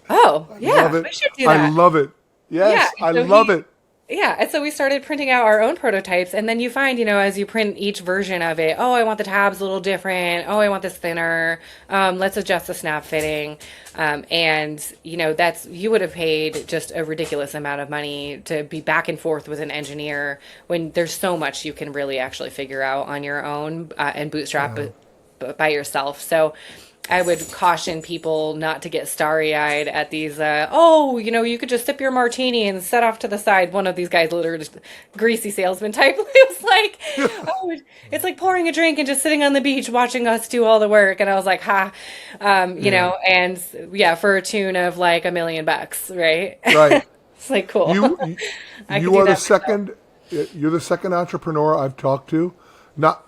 B: oh,
A: I
B: yeah,
A: love it.
B: we should do
A: I
B: that.
A: love it.
B: Yeah.
A: Yes,
B: And
A: I
B: so
A: love
B: he,
A: it.
B: yeah. And so we started printing out our own prototypes. And then you find, as you print each version of it, oh, I want the tabs a little different. Oh, I want this thinner. Let's adjust the snap fitting. And, you would have paid just a ridiculous amount of money to be back and forth with an engineer when there's so much you can really actually figure out on your own and bootstrap
A: Yeah.
B: by yourself. So I would caution people not to get starry-eyed at these, you could just sip your martini and set off to the side. One of these guys, literally just greasy salesman type, it was like, oh, it's like pouring a drink and just sitting on the beach watching us do all the work. And I was like, ha,
A: Yeah.
B: and yeah, for a tune of like $1 million, right?
A: Right.
B: It's like, cool.
A: You you
B: I could
A: you
B: do
A: are the
B: that myself.
A: second you're the second entrepreneur I've talked to, not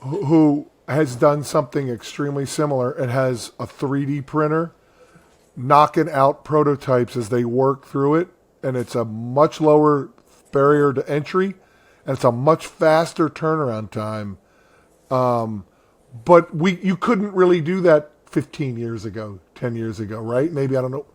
A: who has done something extremely similar and has a 3D printer knocking out prototypes as they work through it, and it's a much lower barrier to entry, and it's a much faster turnaround time. But we you couldn't really do that 15 years ago, 10 years ago, right? Maybe I don't know.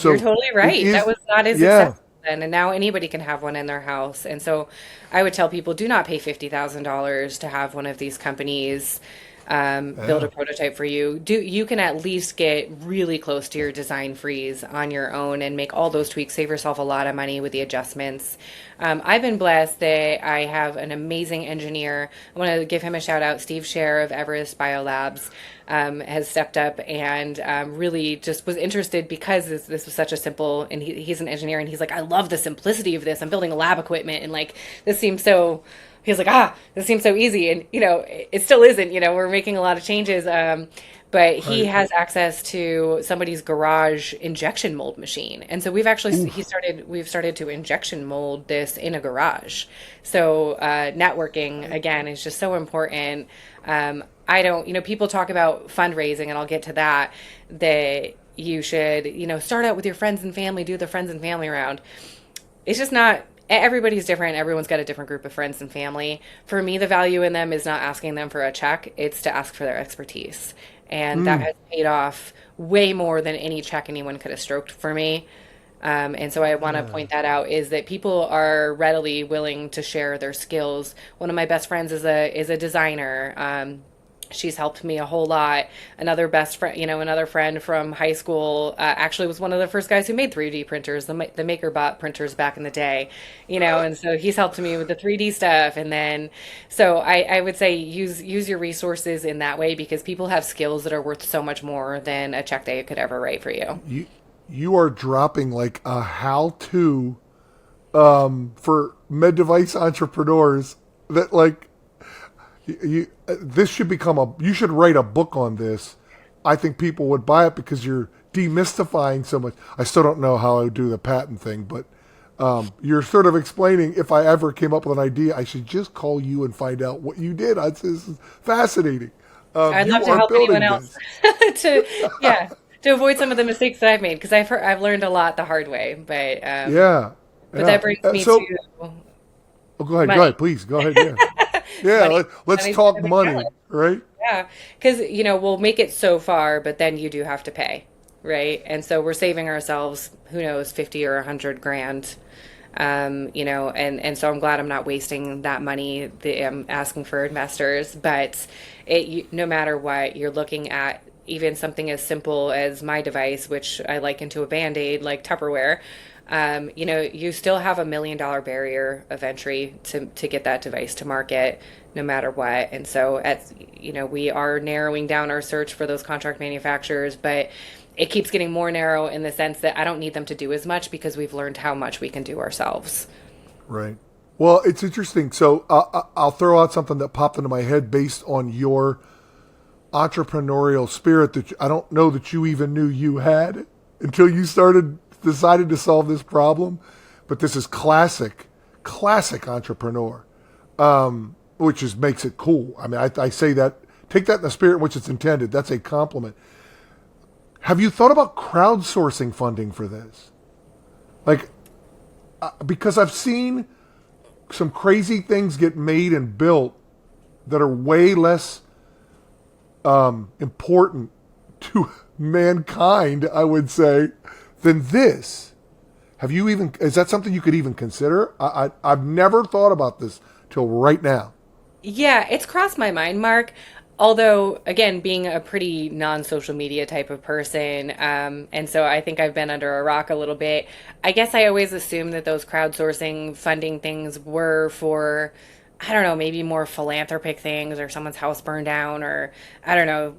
B: You're
A: So
B: totally
A: it
B: right. That
A: is,
B: was not as
A: yeah,
B: accessible then, and now anybody can have one in their house. And so I would tell people, do not pay $50,000 to have one of these companies build a
A: yeah.
B: prototype for you. You can at least get really close to your design freeze on your own and make all those tweaks, save yourself a lot of money with the adjustments. I've been blessed that I have an amazing engineer. I want to give him a shout out. Steve Scher of Everest Biolabs has stepped up and really just was interested because this was such a simple, and he's an engineer and he's like, I love the simplicity of this. I'm building lab equipment and like this seems so, he was like, this seems so easy. And, it still isn't, we're making a lot of changes. But he
A: Right.
B: has access to somebody's garage injection mold machine. And so we've started to injection mold this in a garage. So, networking again is just so important. I don't, people talk about fundraising, and I'll get to that you should, start out with your friends and family, do the friends and family round. It's just not, everybody's different. Everyone's got a different group of friends and family. For me, the value in them is not asking them for a check, it's to ask for their expertise. And that has paid off way more than any check anyone could have stroked for me. And so I want to
A: Yeah.
B: point that out is that people are readily willing to share their skills. One of my best friends is a designer. She's helped me a whole lot. Another best friend, another friend from high school, actually was one of the first guys who made 3D printers, the MakerBot printers back in the day, and so he's helped me with the 3D stuff. And then, so I would say use your resources in that way because people have skills that are worth so much more than a check they could ever write for you.
A: You you are dropping like a how to for med device entrepreneurs that like this should become a you should write a book on this. I think people would buy it because you're demystifying so much. I still don't know how I would do the patent thing, but you're sort of explaining if I ever came up with an idea, I should just call you and find out what you did. This is fascinating.
B: I'd love
A: You
B: to
A: are
B: help anyone
A: building
B: else
A: this.
B: to, yeah, to avoid some of the mistakes that I've made because I've learned a lot the hard way.
A: Yeah,
B: But
A: yeah.
B: that brings me
A: So
B: to
A: oh, go
B: money.
A: ahead, please go ahead. Yeah, yeah.
B: Money,
A: Let's
B: money's been
A: talk
B: a big
A: money,
B: challenge.
A: right?
B: Yeah, because we'll make it so far, but then you do have to pay, right? And so we're saving ourselves, who knows, 50 or 100 grand And so I'm glad I'm not wasting that money. I'm asking for investors, but no matter what, you're looking at even something as simple as my device, which I liken to a Band-Aid, like Tupperware. You still have $1 million barrier of entry to get that device to market, no matter what. And so, we are narrowing down our search for those contract manufacturers, but it keeps getting more narrow in the sense that I don't need them to do as much because we've learned how much we can do ourselves.
A: Right. Well, it's interesting. So I'll throw out something that popped into my head based on your entrepreneurial spirit that I don't know that you even knew you had until you decided to solve this problem. But this is classic entrepreneur, which makes it cool. I mean, I say that, take that in the spirit in which it's intended. That's a compliment. Have you thought about crowdsourcing funding for this? Like, because I've seen some crazy things get made and built that are way less important to mankind, I would say, than this. Is that something you could even consider? I've never thought about this till right now.
B: Yeah, it's crossed my mind, Mark. Although, again, being a pretty non-social media type of person, and so I think I've been under a rock a little bit. I guess I always assumed that those crowdsourcing funding things were for, I don't know, maybe more philanthropic things or someone's house burned down or, I don't know,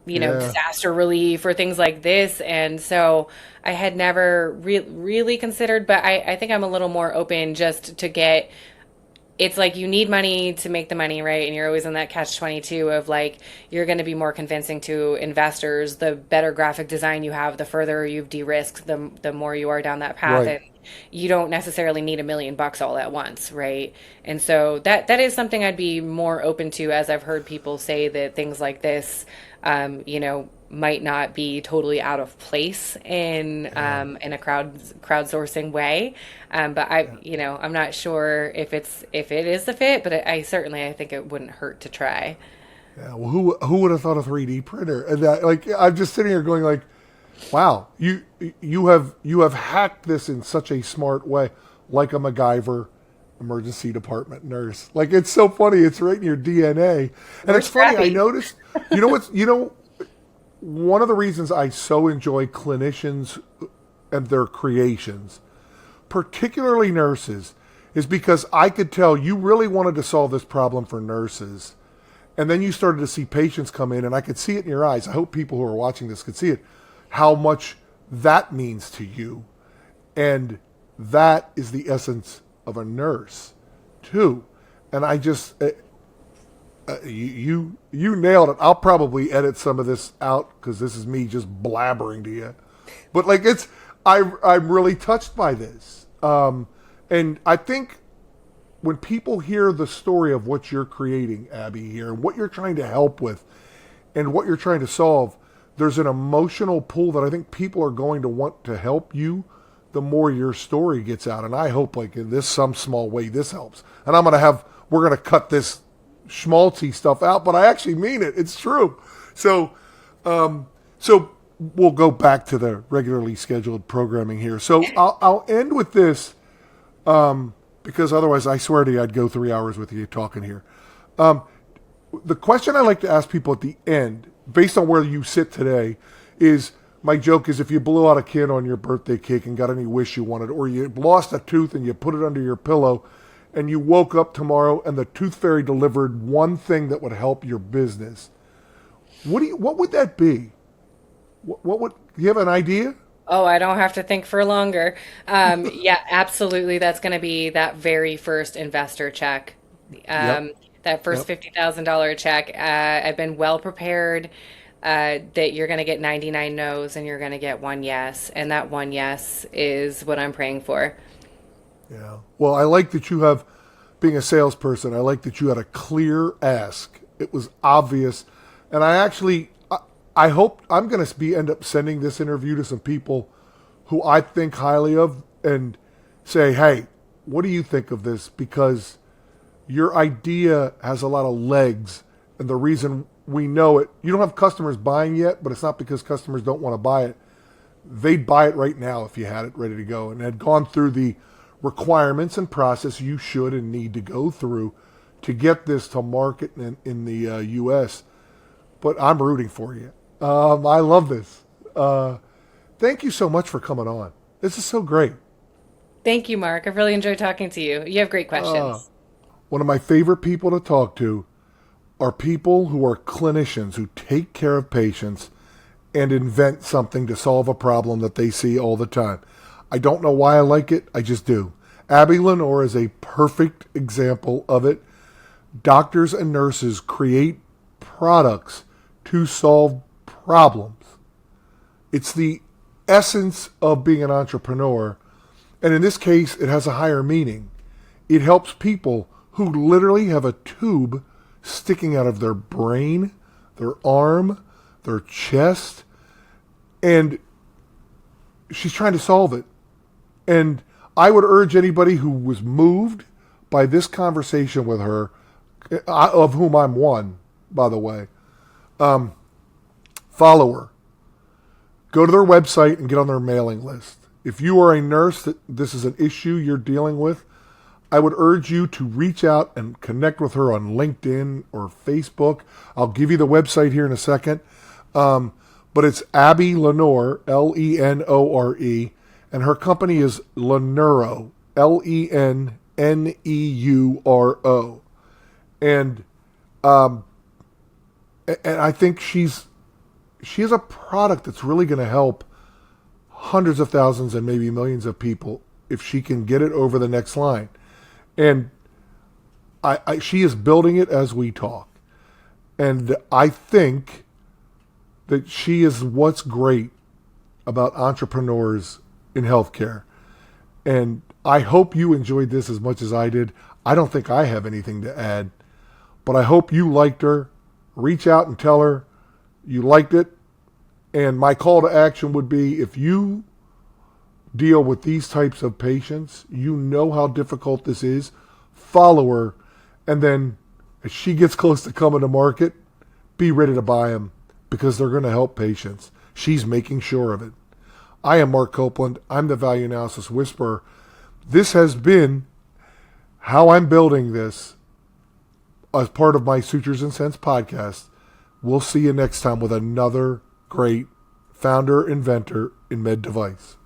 A: Yeah.
B: disaster relief or things like this. And so I had never really considered, but I think I'm a little more open just to get it's like you need money to make the money, right? And you're always in that catch 22 of like, you're going to be more convincing to investors. The better graphic design you have, the further you've de-risked, the more you are down that path.
A: Right.
B: And you don't necessarily need $1 million all at once, right? And so that is something I'd be more open to, as I've heard people say that things like this, might not be totally out of place in a crowdsourcing way. But I'm not sure if it is the fit, but I think it wouldn't hurt to try.
A: Yeah. Well, who would have thought a 3D printer? And that, like, I'm just sitting here going, like, wow, you have hacked this in such a smart way, like a MacGyver emergency department nurse. Like, it's so funny. It's right in your DNA. And
B: We're
A: it's funny. I
B: scrappy.
A: noticed. One of the reasons I so enjoy clinicians and their creations, particularly nurses, is because I could tell you really wanted to solve this problem for nurses. And then you started to see patients come in, and I could see it in your eyes. I hope people who are watching this could see it, how much that means to you. And that is the essence of a nurse, too. And I just, you nailed it. I'll probably edit some of this out because this is me just blabbering to you. But like I'm really touched by this. And I think when people hear the story of what you're creating, Abby, here, and what you're trying to help with and what you're trying to solve, there's an emotional pull that I think people are going to want to help you the more your story gets out. And I hope like in some small way this helps. And we're going to cut this schmaltzy stuff out, but I actually mean it. It's true. So we'll go back to the regularly scheduled programming here. So I'll end with this, because otherwise I swear to you, I'd go 3 hours with you talking here. The question I like to ask people at the end, based on where you sit today, is my joke is if you blew out a kid on your birthday cake and got any wish you wanted, or you lost a tooth and you put it under your pillow, and you woke up tomorrow and the tooth fairy delivered one thing that would help your business, what would that be? Do you have an idea?
B: Oh, I don't have to think for longer. Yeah, absolutely. That's going to be that very first investor check.
A: Yep.
B: That first
A: Yep.
B: $50,000 check. I've been well prepared that you're going to get 99 no's and you're going to get one yes. And that one yes is what I'm praying for.
A: Yeah. Well, I like that being a salesperson, I like that you had a clear ask. It was obvious. And I hope I'm going to end up sending this interview to some people who I think highly of and say, hey, what do you think of this? Because your idea has a lot of legs. And the reason we know it, you don't have customers buying yet, but it's not because customers don't want to buy it. They'd buy it right now if you had it ready to go and had gone through the requirements and process you should and need to go through to get this to market in the U.S. But I'm rooting for you. I love this. Thank you so much for coming on. This is so great.
B: Thank you, Mark. I've really enjoyed talking to you. You have great questions.
A: One of my favorite people to talk to are people who are clinicians who take care of patients and invent something to solve a problem that they see all the time. I don't know why I like it. I just do. Abbey Lenore is a perfect example of it. Doctors and nurses create products to solve problems. It's the essence of being an entrepreneur. And in this case, it has a higher meaning. It helps people who literally have a tube sticking out of their brain, their arm, their chest, and she's trying to solve it. And I would urge anybody who was moved by this conversation with her, of whom I'm one, by the way, follow her. Go to their website and get on their mailing list. If you are a nurse that this is an issue you're dealing with, I would urge you to reach out and connect with her on LinkedIn or Facebook. I'll give you the website here in a second. But it's Abbey Lenore, Lenore, and her company is Lenuro, Lenneuro. And I think she has a product that's really going to help hundreds of thousands and maybe millions of people if she can get it over the next line. And she is building it as we talk. And I think that she is what's great about entrepreneurs in healthcare. And I hope you enjoyed this as much as I did. I don't think I have anything to add, but I hope you liked her. Reach out and tell her you liked it. And my call to action would be, if you deal with these types of patients, you know how difficult this is, follow her. And then as she gets close to coming to market, be ready to buy them because they're going to help patients. She's making sure of it. I am Mark Copeland. I'm the Value Analysis Whisperer. This has been how I'm building this as part of my Sutures and Sense podcast. We'll see you next time with another great founder, inventor in med device.